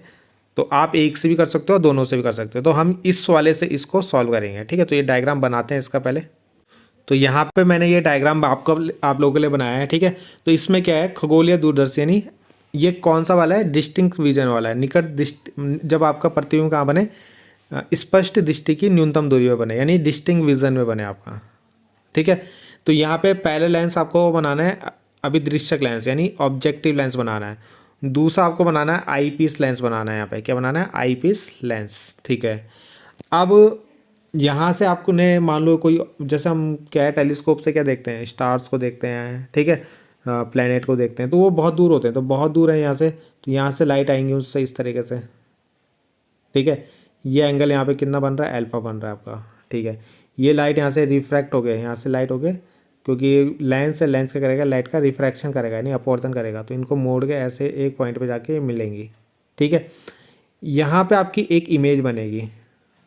S1: तो आप एक से भी कर सकते हो, दोनों से भी कर सकते हो। तो हम इस वाले से इसको सॉल्व करेंगे। ठीक है, तो ये डायग्राम बनाते हैं इसका पहले। तो यहाँ पे मैंने ये डायग्राम आप लोगों के लिए बनाया है। ठीक है, तो इसमें क्या है, खगोलीय दूरदर्शी, यानी ये कौन सा वाला है, डिस्टिंक्ट विजन वाला है। निकट दृष्टि, जब आपका प्रतिबिंब कहाँ बने, स्पष्ट दृष्टि की न्यूनतम दूरी में बने, यानी डिस्टिंक्ट विजन में बने आपका। ठीक है, तो यहाँ पे पहले लेंस आपको बनाना है अभिदृश्यक लेंस, यानी ऑब्जेक्टिव लेंस बनाना है। दूसरा आपको बनाना है आई पीस लेंस बनाना है। यहाँ पे क्या बनाना है? आई पीस लेंस। ठीक है, अब यहाँ से आपको ने मान लो कोई, जैसे हम क्या है टेलीस्कोप से क्या देखते हैं, स्टार्स को देखते हैं, ठीक है, प्लेनेट को देखते हैं, तो वो बहुत दूर होते हैं, तो बहुत दूर है यहाँ से, तो यहाँ से लाइट आएंगी उससे इस तरीके से। ठीक है, ये एंगल यहाँ पे कितना बन रहा है? अल्फा बन रहा है आपका। ठीक है, ये लाइट यहाँ से रिफ्रैक्ट हो गए, यहाँ से लाइट हो गए, क्योंकि लेंस है, लेंस क्या करेगा, लाइट का रिफ्रैक्शन करेगा, यानी अपवर्तन करेगा, तो इनको मोड़ के ऐसे एक पॉइंट पे जाके मिलेंगी। ठीक है, यहाँ पे आपकी एक इमेज बनेगी।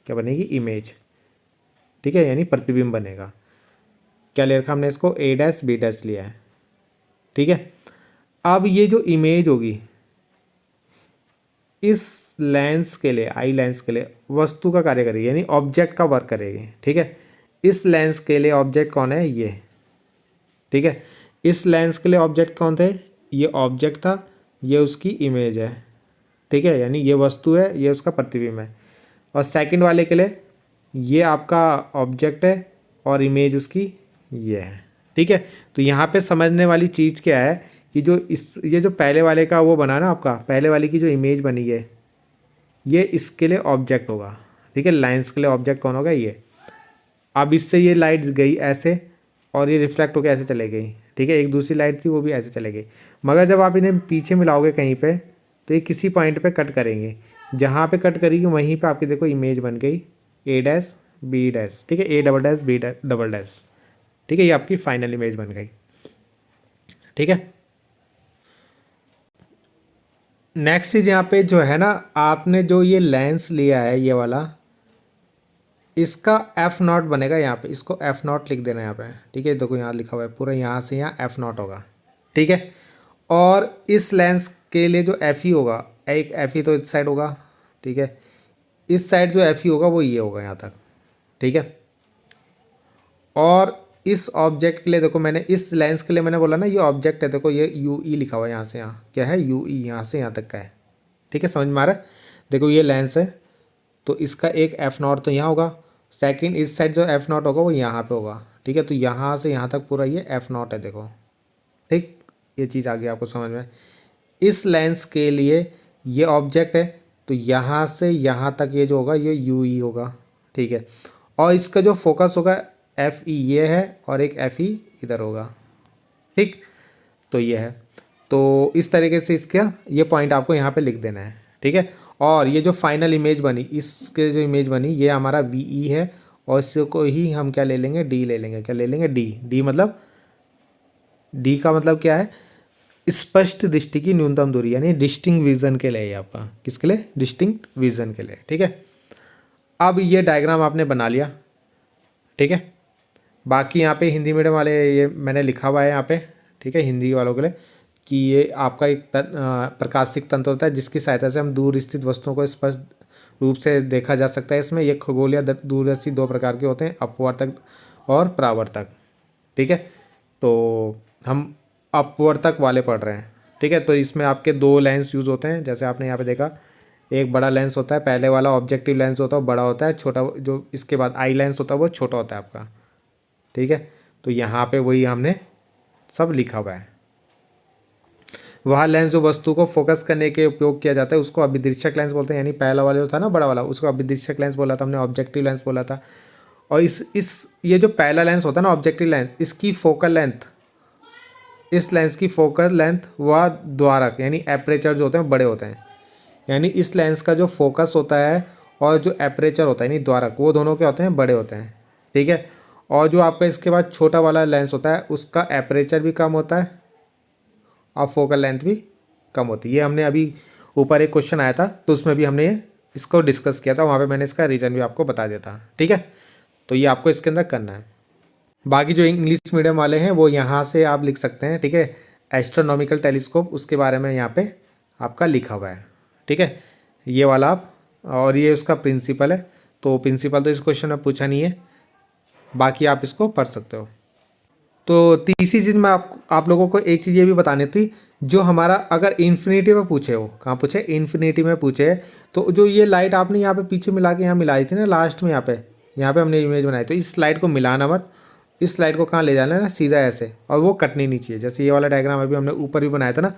S1: क्या बनेगी? इमेज। ठीक है, यानी प्रतिबिंब बनेगा। क्या ले रखा हमने इसको? ए डैश बी डैश लिया है। ठीक है, अब ये जो इमेज होगी इस लेंस के लिए, आई लेंस के लिए वस्तु का कार्य करेगी, यानी ऑब्जेक्ट का वर्क करेगी। ठीक है, इस लेंस के लिए ऑब्जेक्ट कौन है? ये। ठीक है, इस लेंस के लिए ऑब्जेक्ट कौन थे? ये ऑब्जेक्ट था, ये उसकी इमेज है। ठीक है, यानी ये वस्तु है, ये उसका प्रतिबिंब है। और सेकंड वाले के लिए ये आपका ऑब्जेक्ट है और इमेज उसकी ये है। ठीक है, तो यहाँ पे समझने वाली चीज़ क्या है कि जो ये जो पहले वाले का वो बना ना आपका, पहले वाले की जो इमेज बनी है ये इसके लिए ऑब्जेक्ट होगा। ठीक है, लाइंस के लिए ऑब्जेक्ट कौन होगा? ये। अब इससे ये लाइट गई ऐसे और ये रिफ्लेक्ट होकर ऐसे चले गई। ठीक है, एक दूसरी लाइट थी वो भी ऐसे चले गई, मगर जब आप इन्हें पीछे मिलाओगे कहीं पे तो ये किसी पॉइंट पे कट करेंगे, जहाँ पे कट करेगी वहीं पे आपकी देखो इमेज बन गई ए डैश बी डैश। ठीक है, A double dash B double dash. ठीक है, ये आपकी फाइनल इमेज बन गई। ठीक है, नेक्स्ट चीज़ यहाँ पे जो है ना, आपने जो ये लेंस लिया है ये वाला, इसका एफ नॉट बनेगा यहाँ पे, इसको एफ नॉट लिख देना यहाँ पे। ठीक है, देखो यहाँ लिखा हुआ है पूरा, यहाँ से यहाँ एफ नॉट होगा। ठीक है, और इस लेंस के लिए जो एफ ई होगा, एक एफ ई तो इस साइड होगा। ठीक है, इस साइड जो एफ ई होगा वो ये होगा यहाँ तक। ठीक है, और इस ऑब्जेक्ट के लिए देखो, मैंने इस लेंस के लिए मैंने बोला ना ये ऑब्जेक्ट है, देखो ये यू ई लिखा हुआ है यहाँ से यहाँ, क्या है? यू ई, यहाँ से यहाँ तक का है। ठीक है, समझ में आ रहा है? देखो ये लेंस है, तो इसका एक एफ नॉट तो यहाँ होगा, सेकंड इस साइड जो एफ नॉट होगा वो यहाँ पे होगा। ठीक है, तो यहाँ से यहाँ तक पूरा ये एफ नॉट है देखो। ठीक, ये चीज़ आ गई आपको समझ में? इस लेंस के लिए ये ऑब्जेक्ट है, तो यहाँ से यहाँ तक ये जो होगा ये यू ई होगा। ठीक है, और इसका जो फोकस होगा एफ ई ये है, और एक एफ ई इधर होगा। ठीक, तो ये है, तो इस तरीके से इसका ये पॉइंट आपको यहाँ पे लिख देना है। ठीक है, और ये जो फाइनल इमेज बनी, इसके जो इमेज बनी ये हमारा वी ई है, और इसको ही हम क्या ले लेंगे? डी ले लेंगे। क्या ले लेंगे? डी। डी मतलब, डी का मतलब क्या है? स्पष्ट दृष्टि की न्यूनतम दूरी, यानी डिस्टिंक्ट विजन के लिए आपका। किसके लिए? डिस्टिंक्ट विजन के लिए। ठीक है, अब ये डायग्राम आपने बना लिया। ठीक है, बाकी यहाँ पे हिंदी मीडियम वाले ये मैंने लिखा हुआ है यहाँ पे। ठीक है, हिंदी वालों के लिए कि ये आपका एक प्रकाशिक तंत्र होता है जिसकी सहायता से हम दूर स्थित वस्तुओं को स्पष्ट रूप से देखा जा सकता है। इसमें ये खगोलीय दूरदर्शी दो प्रकार के होते हैं, अपवर्तक और परावर्तक। ठीक है, तो हम अपवर्तक वाले पढ़ रहे हैं। ठीक है। तो इसमें आपके दो लेंस यूज़ होते हैं, जैसे आपने यहाँ पे देखा, एक बड़ा लेंस होता है, पहले वाला ऑब्जेक्टिव लेंस होता है बड़ा होता है, छोटा जो इसके बाद आई लेंस होता है वो छोटा होता है आपका। ठीक है, तो यहाँ पे वही हमने सब लिखा हुआ है। वह लेंस जो वस्तु को फोकस करने के उपयोग किया जाता है उसको अभिदृश्यक लेंस बोलते हैं, यानी पहला वाला जो था ना बड़ा वाला उसको अभिदृश्यक लेंस बोला था हमने, ऑब्जेक्टिव लेंस बोला था। और इस ये जो पहला लेंस होता है ना ऑब्जेक्टिव लेंस, इसकी फोकल लेंथ, इस लेंस की फोकल लेंथ व द्वारक यानी एपरेचर जो होते हैं बड़े होते हैं। यानी इस लेंस का जो फोकस होता है और जो एपरेचर होता है यानी द्वारक, वो दोनों क्या होते हैं, बड़े होते हैं। ठीक है, और जो आपका इसके बाद छोटा वाला लेंस होता है उसका एपरेचर भी कम होता है और फोकल लेंथ भी कम होती है। ये हमने अभी ऊपर एक क्वेश्चन आया था तो उसमें भी हमने इसको डिस्कस किया था, वहाँ पे मैंने इसका रीज़न भी आपको बता दिया था। ठीक है, तो ये आपको इसके अंदर करना है। बाकी जो इंग्लिश मीडियम वाले हैं वो यहाँ से आप लिख सकते हैं। ठीक है, एस्ट्रोनॉमिकल टेलीस्कोप उसके बारे में यहाँ पे आपका लिखा हुआ है। ठीक है, ये वाला आप, और ये उसका प्रिंसिपल है, तो प्रिंसिपल तो इस क्वेश्चन में पूछा नहीं है, बाकी आप इसको पढ़ सकते हो। तो तीसरी चीज़ मैं आप लोगों को एक चीज़ ये भी बतानी थी, जो हमारा अगर इन्फिनिटी में पूछे हो, कहाँ पूछे, इन्फिनिटी में पूछे, तो जो ये लाइट आपने यहाँ पे पीछे मिला के यहाँ मिलाई थी ना लास्ट में, यहाँ पे हमने इमेज बनाई, तो इस लाइट को मिलाना मत, इस लाइट को कहाँ ले जाना है ना, सीधा ऐसे, और वो कटनी नहीं चाहिए। जैसे ये वाला डायग्राम अभी हमने ऊपर भी बनाया था ना,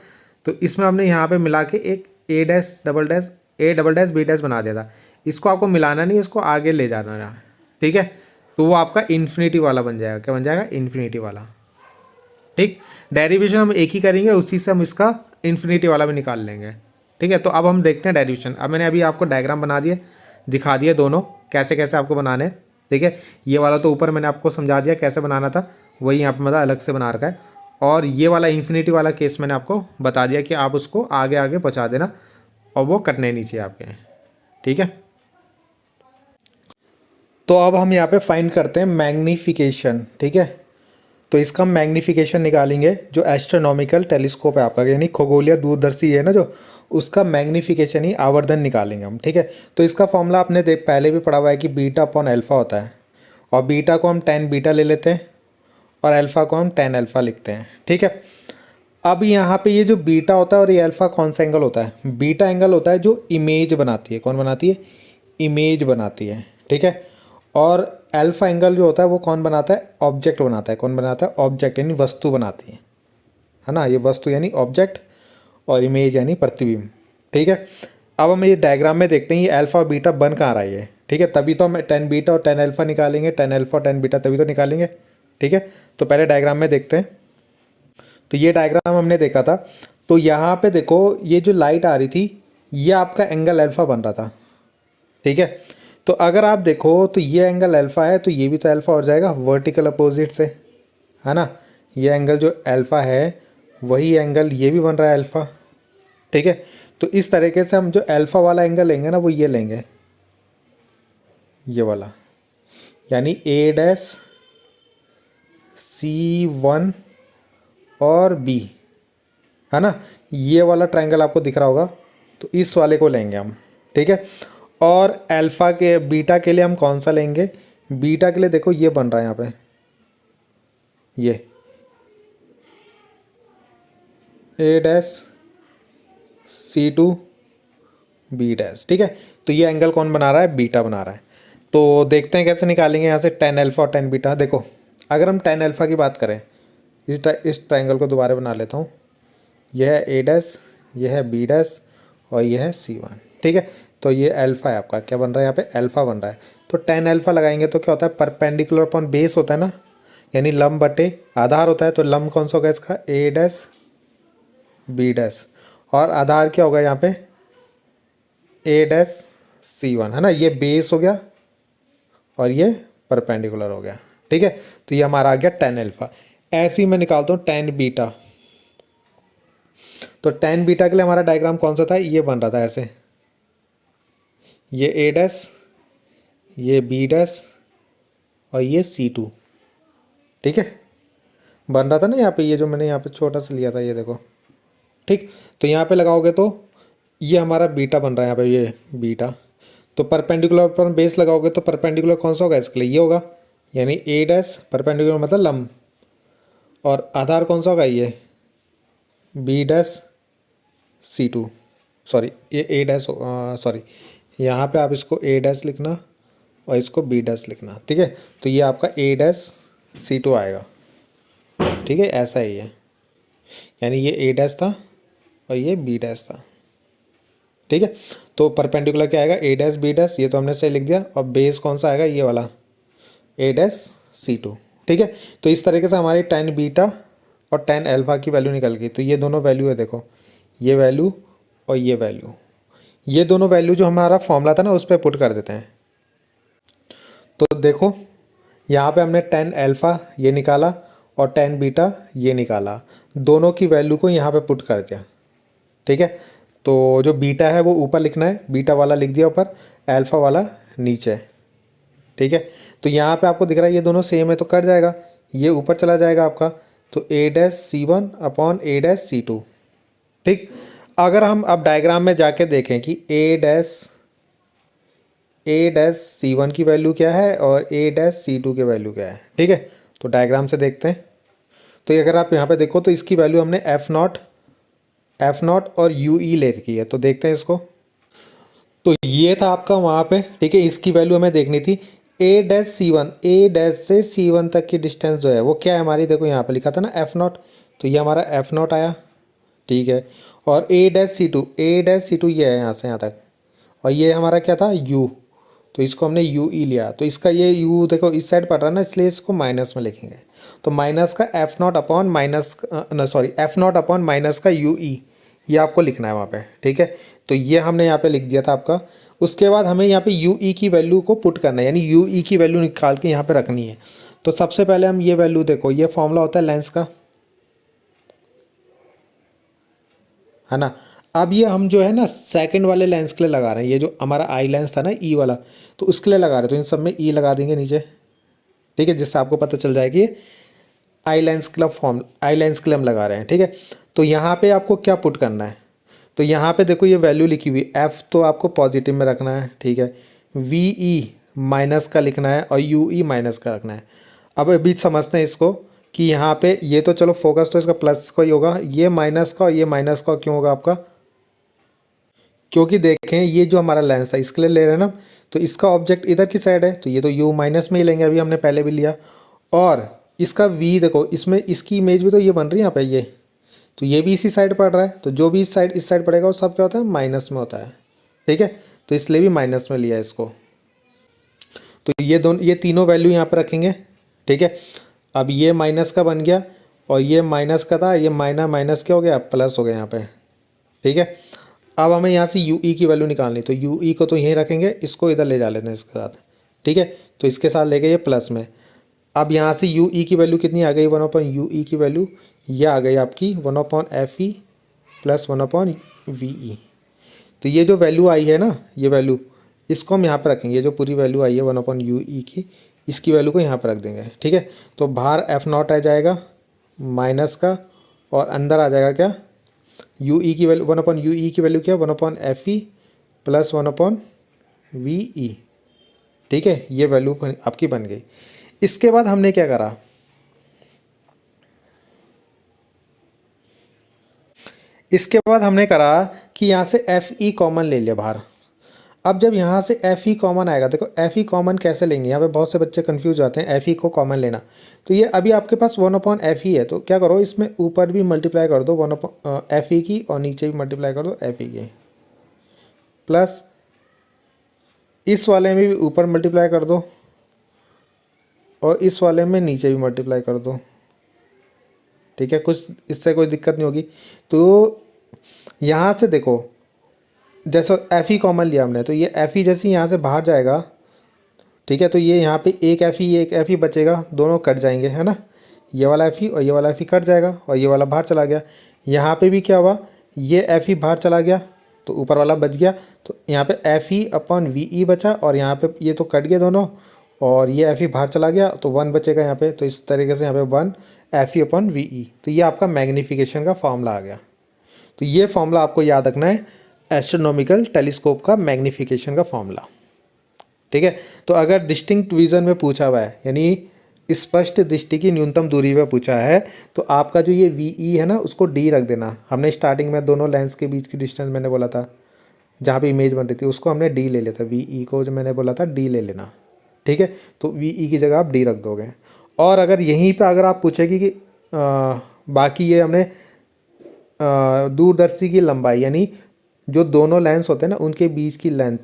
S1: तो इसमें हमने यहाँ पे मिला के एक A dash double dash A double dash B dash बना दिया था, इसको आपको मिलाना नहीं, इसको आगे ले जाना है। ठीक है, तो वो आपका इन्फिनिटी वाला बन जाएगा। क्या बन जाएगा, इन्फिनिटी वाला। ठीक, डेरिवेशन हम एक ही करेंगे, उसी से हम इसका इन्फिनिटी वाला भी निकाल लेंगे। ठीक है, तो अब हम देखते हैं डेरिवेशन। अब मैंने अभी आपको डायग्राम बना दिए, दिखा दिए दोनों कैसे कैसे आपको बनाने हैं। ठीक है, ये वाला तो ऊपर मैंने आपको समझा दिया कैसे बनाना था, वही यहाँ पर मतलब अलग से बना रखा है। और ये वाला इन्फिनिटी वाला केस मैंने आपको बता दिया कि आप उसको आगे आगे पहुँचा देना और वो कटने नहीं चाहिए आपके। ठीक है, तो अब हम यहाँ पे फाइंड करते हैं मैग्नीफिकेशन। ठीक है, तो इसका हम मैग्नीफिकेशन निकालेंगे, जो एस्ट्रोनॉमिकल टेलीस्कोप है आपका, यानी खगोलीय दूरदर्शी है ना जो, उसका मैग्नीफिकेशन ही आवर्धन निकालेंगे हम। ठीक है, तो इसका फॉर्मूला आपने पहले भी पढ़ा हुआ है कि बीटा अपॉन अल्फा होता है, और बीटा को हम tan बीटा ले लेते हैं और अल्फ़ा को हम tan अल्फ़ा लिखते हैं। ठीक है, अब यहाँ पे ये जो बीटा होता है और ये अल्फ़ा कौन सा एंगल होता है, बीटा एंगल होता है जो इमेज बनाती है। कौन बनाती है, इमेज बनाती है। ठीक है, और अल्फ़ा एंगल जो होता है वो कौन बनाता है, ऑब्जेक्ट बनाता है। कौन बनाता है, ऑब्जेक्ट, यानी वस्तु बनाती है ना, ये वस्तु यानी ऑब्जेक्ट, और इमेज यानी प्रतिबिंब। ठीक है, अब हम ये डायग्राम में देखते हैं ये अल्फ़ा और बीटा बन कहाँ रहा है ये। ठीक है, तभी तो हम tan बीटा और tan अल्फ़ा निकालेंगे, tan अल्फ़ा और tan बीटा तभी तो निकालेंगे। ठीक है, तो पहले डायग्राम में देखते हैं। तो ये डायग्राम हमने देखा था, तो यहाँ पे देखो ये जो लाइट आ रही थी ये आपका एंगल अल्फ़ा बन रहा था। ठीक है, तो अगर आप देखो तो ये एंगल अल्फ़ा है, तो ये भी तो अल्फ़ा हो जाएगा वर्टिकल अपोजिट से, है ना। ये एंगल जो अल्फ़ा है वही एंगल ये भी बन रहा है अल्फ़ा। ठीक है, तो इस तरीके से हम जो अल्फ़ा वाला एंगल लेंगे ना वो ये लेंगे, ये वाला, यानी ए डैश C1 और B, है ना। ये वाला ट्रायंगल आपको दिख रहा होगा, तो इस वाले को लेंगे हम। ठीक है, और अल्फ़ा के बीटा के लिए हम कौन सा लेंगे, बीटा के लिए देखो ये बन रहा है यहाँ पे, ये ए डैश C2 B डैश। ठीक है, तो ये एंगल कौन बना रहा है, बीटा बना रहा है। तो देखते हैं कैसे निकालेंगे यहाँ से tan अल्फ़ा और tan बीटा। देखो अगर हम tan अल्फ़ा की बात करें, इस ट्रायंगल को दोबारा बना लेता हूँ, यह है ए डैश, यह है बी डैश और यह है C1। ठीक है, तो ये अल्फ़ा है आपका, क्या बन रहा है यहाँ पे, अल्फ़ा बन रहा है। तो tan अल्फ़ा लगाएंगे तो क्या होता है, परपेंडिकुलर अपॉन बेस होता है ना, यानी लंब बटे आधार होता है। तो लंब कौन सा होगा इसका, ए डैश बी डैश, और आधार क्या होगा यहाँ पे, ए डैश C1, है ना। ये बेस हो गया और ये परपेंडिकुलर हो गया। ठीक है, तो ये हमारा आ गया tan अल्फ़ा। ऐसे ही मैं निकालता हूँ tan बीटा। तो tan बीटा के लिए हमारा डायग्राम कौन सा था, ये बन रहा था ऐसे, ये ए डैश, ये बी डैश और ये C2। ठीक है, बन रहा था ना यहाँ पे, ये जो मैंने यहाँ पे छोटा सा लिया था ये देखो। ठीक, तो यहाँ पे लगाओगे तो ये हमारा बीटा बन रहा है यहाँ पे, ये बीटा। तो परपेंडिकुलर पर बेस लगाओगे तो परपेंडिकुलर कौन सा होगा इसके लिए, ये होगा, यानी ए डैश, परपेंडिकुलर मतलब लंब, और आधार कौन सा होगा, ये बी डैश C2, सॉरी ये ए डैश, सॉरी यहाँ पे आप इसको ए डैश लिखना और इसको बी डैश लिखना, ठीक है। तो ये आपका ए डैश C2 आएगा, ठीक है, ऐसा ही है, यानी ये ए डैश था और ये बी डैश था, ठीक है। तो परपेंडिकुलर क्या आएगा, ए डैश बी डैश, ये तो हमने सही लिख दिया, और बेस कौन सा आएगा, ये वाला ए डैश C2, ठीक है। तो इस तरीके से हमारी tan बीटा और tan अल्फा की वैल्यू निकल गई। तो ये दोनों वैल्यू है, देखो ये वैल्यू और ये वैल्यू, ये दोनों वैल्यू जो हमारा फॉर्मूला था ना उस पर पुट कर देते हैं। तो देखो यहाँ पे हमने tan अल्फा ये निकाला और tan बीटा ये निकाला, दोनों की वैल्यू को यहाँ पे पुट कर दिया, ठीक है। तो जो बीटा है वो ऊपर लिखना है, बीटा वाला लिख दिया ऊपर, अल्फा वाला नीचे, ठीक है। तो यहाँ पे आपको दिख रहा है ये दोनों सेम है तो कट जाएगा, ये ऊपर चला जाएगा आपका, तो ए dash C1 upon A dash C2, ठीक। अगर हम अब डायग्राम में जाके देखें कि ए डैश C1 की वैल्यू क्या है और ए डैश C2 की वैल्यू क्या है, ठीक है। तो डायग्राम से देखते हैं। तो अगर आप यहाँ पे देखो तो इसकी वैल्यू हमने एफ नॉट और यू ई ले रखी है, तो देखते हैं इसको। तो ये था आपका वहाँ पे, ठीक है, इसकी वैल्यू हमें देखनी थी। ए डैश C1, ए डैश से C1 तक की डिस्टेंस जो है वो क्या है हमारी, देखो यहाँ पे लिखा था ना एफ नॉट, तो ये हमारा एफ नॉट आया, ठीक है। और ए डैश C2 ये है यहाँ से यहाँ तक, और ये हमारा क्या था U, तो इसको हमने यू ई लिया, तो इसका ये U देखो इस साइड पड़ रहा है ना, इसलिए इसको माइनस में लिखेंगे। तो माइनस का F not upon minus F not upon minus का यू ई, ये आपको लिखना है वहाँ पे, ठीक है। तो ये हमने यहाँ पे लिख दिया था आपका। उसके बाद हमें यहाँ पे यू ई की वैल्यू को पुट करना है, यानी यू ई की वैल्यू निकाल के यहाँ पे रखनी है। तो सबसे पहले हम ये वैल्यू, देखो ये फॉर्मूला होता है लेंस का, है ना। अब ये हम जो है ना सेकंड वाले लेंस के लिए लगा रहे हैं, ये जो हमारा आई लेंस था ना ई वाला, तो उसके लिए लगा रहे हैं, तो इन सब में ई लगा देंगे नीचे, ठीक है, जिससे आपको पता चल जाएगी आई लेंस के लिए हम लगा रहे हैं, ठीक है। तो यहाँ पे आपको क्या पुट करना है, तो यहाँ पे देखो ये वैल्यू लिखी हुई, एफ़ तो आपको पॉजिटिव में रखना है, ठीक है, वी ई माइनस का लिखना है और यू ई माइनस का रखना है। अब अभी समझते हैं इसको कि यहाँ पे ये तो चलो फोकस तो इसका प्लस का ही होगा, ये माइनस का और ये माइनस का क्यों होगा आपका, क्योंकि देखें ये जो हमारा लेंस था इसके लिए ले रहे हैं ना, तो इसका ऑब्जेक्ट इधर की साइड है, तो ये तो यू माइनस में ही लेंगे, अभी हमने पहले भी लिया। और इसका वी देखो, इसमें इसकी इमेज भी तो ये बन रही है यहाँ पे, ये तो ये भी इसी साइड पड़ रहा है, तो जो भी इस साइड पड़ेगा वो सब क्या होता है, माइनस में होता है, ठीक है। तो इसलिए भी माइनस में लिया है इसको। तो ये तीनों वैल्यू यहाँ पर रखेंगे, ठीक है। अब ये माइनस का बन गया और ये माइनस का था, ये माइनस क्या हो गया, प्लस हो गया यहाँ पे, ठीक है। अब हमें यहाँ से यू ई की वैल्यू निकालनी, तो यू ई को तो यहीं रखेंगे, इसको इधर ले जा लेते हैं इसके साथ, ठीक है। तो इसके साथ ले गए ये प्लस में। अब यहाँ से यू ई की वैल्यू कितनी आ गई, 1/, यू ई की वैल्यू ये आ गई आपकी 1/, F E plus 1/, V E. तो ये जो वैल्यू आई है ना, ये वैल्यू इसको हम यहाँ पर रखेंगे, ये जो पूरी वैल्यू आई है 1/, यू ई की, इसकी वैल्यू को यहाँ पर रख देंगे, ठीक है। तो बाहर एफ नॉट आ जाएगा माइनस का, और अंदर आ जाएगा क्या, यू ई की वैल्यू 1/, यू ई की वैल्यू क्या, 1/, F E plus 1/, V E, ठीक है। ये वैल्यू आपकी बन गई। इसके बाद हमने क्या करा, इसके बाद हमने करा कि यहाँ से एफ ई कॉमन ले लिया बाहर। अब जब यहाँ से एफ ई कॉमन आएगा, देखो एफ ई कॉमन कैसे लेंगे, यहाँ पे बहुत से बच्चे कंफ्यूज जाते हैं, एफ ई को कॉमन लेना। तो ये अभी आपके पास 1/, एफ ई है, तो क्या करो इसमें ऊपर भी मल्टीप्लाई कर दो 1/, एफ ई की, और नीचे भी मल्टीप्लाई कर दो एफ ई की, प्लस इस वाले में भी ऊपर मल्टीप्लाई कर दो और इस वाले में नीचे भी मल्टीप्लाई कर दो, ठीक है। कुछ इससे कोई दिक्कत नहीं होगी। तो यहाँ से देखो जैसे एफ ई कॉमन लिया हमने, तो ये एफ ई जैसे यहाँ से बाहर जाएगा, ठीक है, तो ये यहाँ पे एक एफ ई बचेगा, दोनों कट जाएंगे, है ना। ये वाला एफ ई और ये वाला एफ ई कट जाएगा और ये वाला बाहर चला गया। यहाँ पे भी क्या हुआ, ये एफ ई बाहर चला गया तो ऊपर वाला बच गया, तो यहाँ पे F E upon V E बचा, और यहाँ पे ये तो कट गए दोनों, और ये एफ ई बाहर चला गया तो 1 बचेगा यहाँ पे। तो इस तरीके से यहाँ पे 1 F E upon V E, तो ये आपका मैग्नीफिकेशन का फॉर्मूला आ गया। तो ये फॉर्मूला आपको याद रखना है, एस्ट्रोनॉमिकल टेलीस्कोप का मैग्नीफिकेशन का फॉर्मूला, ठीक है। तो अगर डिस्टिंक्ट विजन में पूछा हुआ है, यानी स्पष्ट दृष्टि की न्यूनतम दूरी पे पूछा है, तो आपका जो ये वी ई है ना उसको डी रख देना। हमने स्टार्टिंग में दोनों लेंस के बीच की डिस्टेंस मैंने बोला था, जहाँ पे इमेज बन रही थी उसको हमने डी ले लिया था, वी ई को जो मैंने बोला था डी ले लेना, ठीक है। तो वी ई की जगह आप डी रख दोगे। और अगर यहीं पे अगर आप पूछेगी कि बाकी ये हमने दूरदर्शी की लंबाई यानी जो दोनों लेंस होते हैं ना उनके बीच की लेंथ,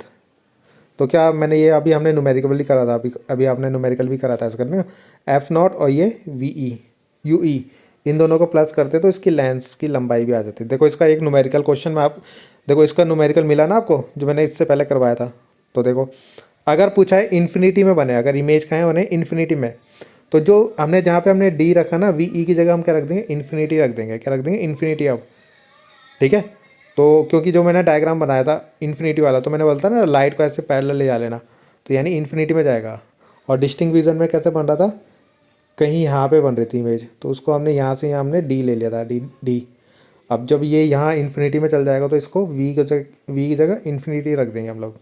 S1: तो क्या मैंने ये अभी हमने न्यूमेरिकल भी करा था, अभी आपने न्यूमेरिकल भी करा था ऐसा करने का। एफ नॉट और ये वी ई यू ई इन दोनों को प्लस करते तो इसकी लेंस की लंबाई भी आ जाती है। देखो इसका एक न्यूमेरिकल क्वेश्चन में आप देखो, इसका न्यूमेरिकल मिला ना आपको जो मैंने इससे पहले करवाया था। तो देखो अगर पूछा है इन्फिनिटी में बने, अगर इमेज कहाँ है बने इन्फिनिटी में, तो जो हमने जहाँ पे हमने डी रखा ना वी ई की जगह हम क्या रख देंगे इन्फिनिटी रख देंगे, क्या रख देंगे इन्फिनिटी अब, ठीक है। तो क्योंकि जो मैंने डायग्राम बनाया था इन्फिनिटी वाला, तो मैंने बोलता ना लाइट को ऐसे पैरेलल ले जा लेना, तो यानी इन्फिनिटी में जाएगा। और डिस्टिंक्ट विजन में कैसे बन रहा था, कहीं यहाँ पे बन रही थी इमेज, तो उसको हमने यहाँ से यहाँ हमने डी ले लिया था, डी डी। अब जब ये यहाँ इन्फिनिटी में चल जाएगा तो इसको वी की जगह इन्फिनिटी रख देंगे हम लोग,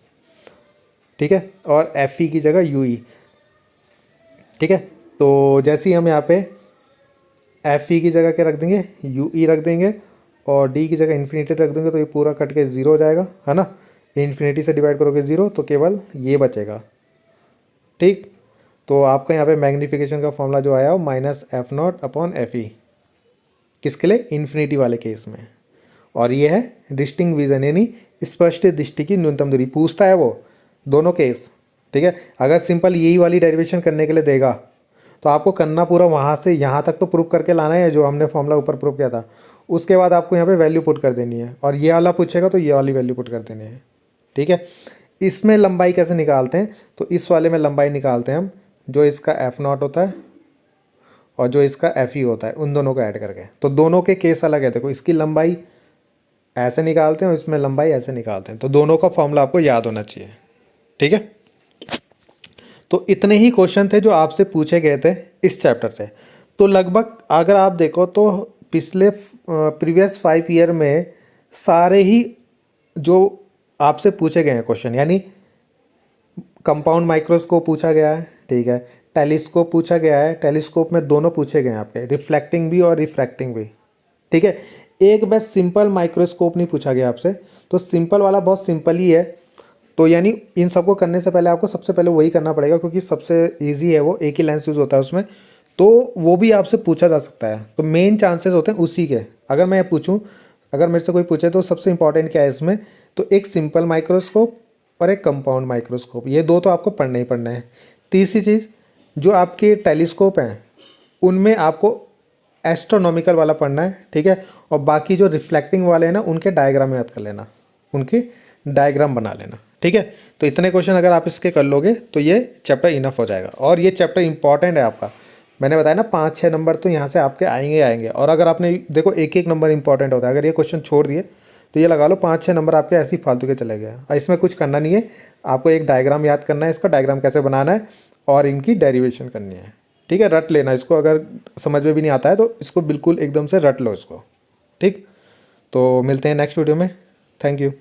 S1: ठीक है। और एफ ई की जगह यू ई, ठीक है। तो जैसे ही हम यहाँ पे एफ ई की जगह क्या रख देंगे यू ई रख देंगे और डी की जगह इन्फिनिटी रख देंगे, तो ये पूरा कट के ज़ीरो हो जाएगा, है ना। ये इन्फिनिटी से डिवाइड करोगे ज़ीरो तो केवल ये बचेगा, ठीक। तो आपका यहाँ पे मैग्नीफिकेशन का फॉर्मूला जो आया वो minus F not upon F ई, किसके लिए इन्फिनिटी वाले केस में। और ये है डिस्टिंक्ट विजन यानी स्पष्ट दृष्टि की न्यूनतम दूरी, पूछता है वो दोनों केस, ठीक है। अगर सिंपल यही वाली डेरिवेशन करने के लिए देगा तो आपको करना पूरा वहाँ से यहाँ तक तो प्रूव करके लाना है, जो हमने फॉर्मूला ऊपर प्रूव किया था। उसके बाद आपको यहाँ पे वैल्यू पुट कर देनी है, और ये वाला पूछेगा तो ये वाली वैल्यू पुट कर देनी है, ठीक है। इसमें लंबाई कैसे निकालते हैं, तो इस वाले में लंबाई निकालते हैं हम, जो इसका एफ नॉट होता है और जो इसका एफ ई होता है उन दोनों को ऐड करके। तो दोनों के केस अलग है, देखो इसकी लंबाई ऐसे निकालते हैं और इसमें लंबाई ऐसे निकालते हैं, तो दोनों का फॉर्मूला आपको याद होना चाहिए, ठीक है। तो इतने ही क्वेश्चन थे जो आपसे पूछे गए थे इस चैप्टर से। तो लगभग अगर आप देखो तो पिछले प्रीवियस 5 ईयर में सारे ही जो आपसे पूछे गए हैं क्वेश्चन, यानी कंपाउंड माइक्रोस्कोप पूछा गया है, ठीक है, टेलीस्कोप पूछा गया है, टेलीस्कोप में दोनों पूछे गए हैं आपके, रिफ्लेक्टिंग भी और रिफ्रैक्टिंग भी, ठीक है। एक बस सिंपल माइक्रोस्कोप नहीं पूछा गया आपसे, तो सिंपल वाला बहुत सिंपल ही है। तो यानी इन सबको करने से पहले आपको सबसे पहले वही करना पड़ेगा, क्योंकि सबसे इजी है वो, एक ही लेंस यूज़ होता है उसमें, तो वो भी आपसे पूछा जा सकता है। तो मेन चांसेस होते हैं उसी के। अगर मैं पूछूं, अगर मेरे से कोई पूछे तो सबसे इंपॉर्टेंट क्या है इसमें, तो एक सिंपल माइक्रोस्कोप और एक कंपाउंड माइक्रोस्कोप, ये दो तो आपको पढ़ने ही पढ़ना है। तीसरी चीज़, जो आपके टेलीस्कोप हैं उनमें आपको एस्ट्रोनॉमिकल वाला पढ़ना है, ठीक है। और बाकी जो रिफ्लेक्टिंग वाले हैं ना उनके डायग्राम याद कर लेना, उनके डायग्राम बना लेना, ठीक है। तो इतने क्वेश्चन अगर आप इसके कर लोगे तो ये चैप्टर इनफ हो जाएगा। और ये चैप्टर इंपॉर्टेंट है आपका, मैंने बताया ना 5-6 नंबर तो यहाँ से आपके आएंगे आएंगे। और अगर आपने देखो एक एक नंबर इंपॉर्टेंट होता है, अगर ये क्वेश्चन छोड़ दिए तो ये लगा लो 5-6 नंबर आपके ऐसे ही फालतू के चले गए। और इसमें कुछ करना नहीं है, आपको एक डायग्राम याद करना है, इसका डायग्राम कैसे बनाना है और इनकी डेरिवेशन करनी है, ठीक है। रट लेना इसको, अगर समझ में भी नहीं आता है तो इसको बिल्कुल एकदम से रट लो इसको, ठीक। तो मिलते हैं नेक्स्ट वीडियो में, थैंक यू।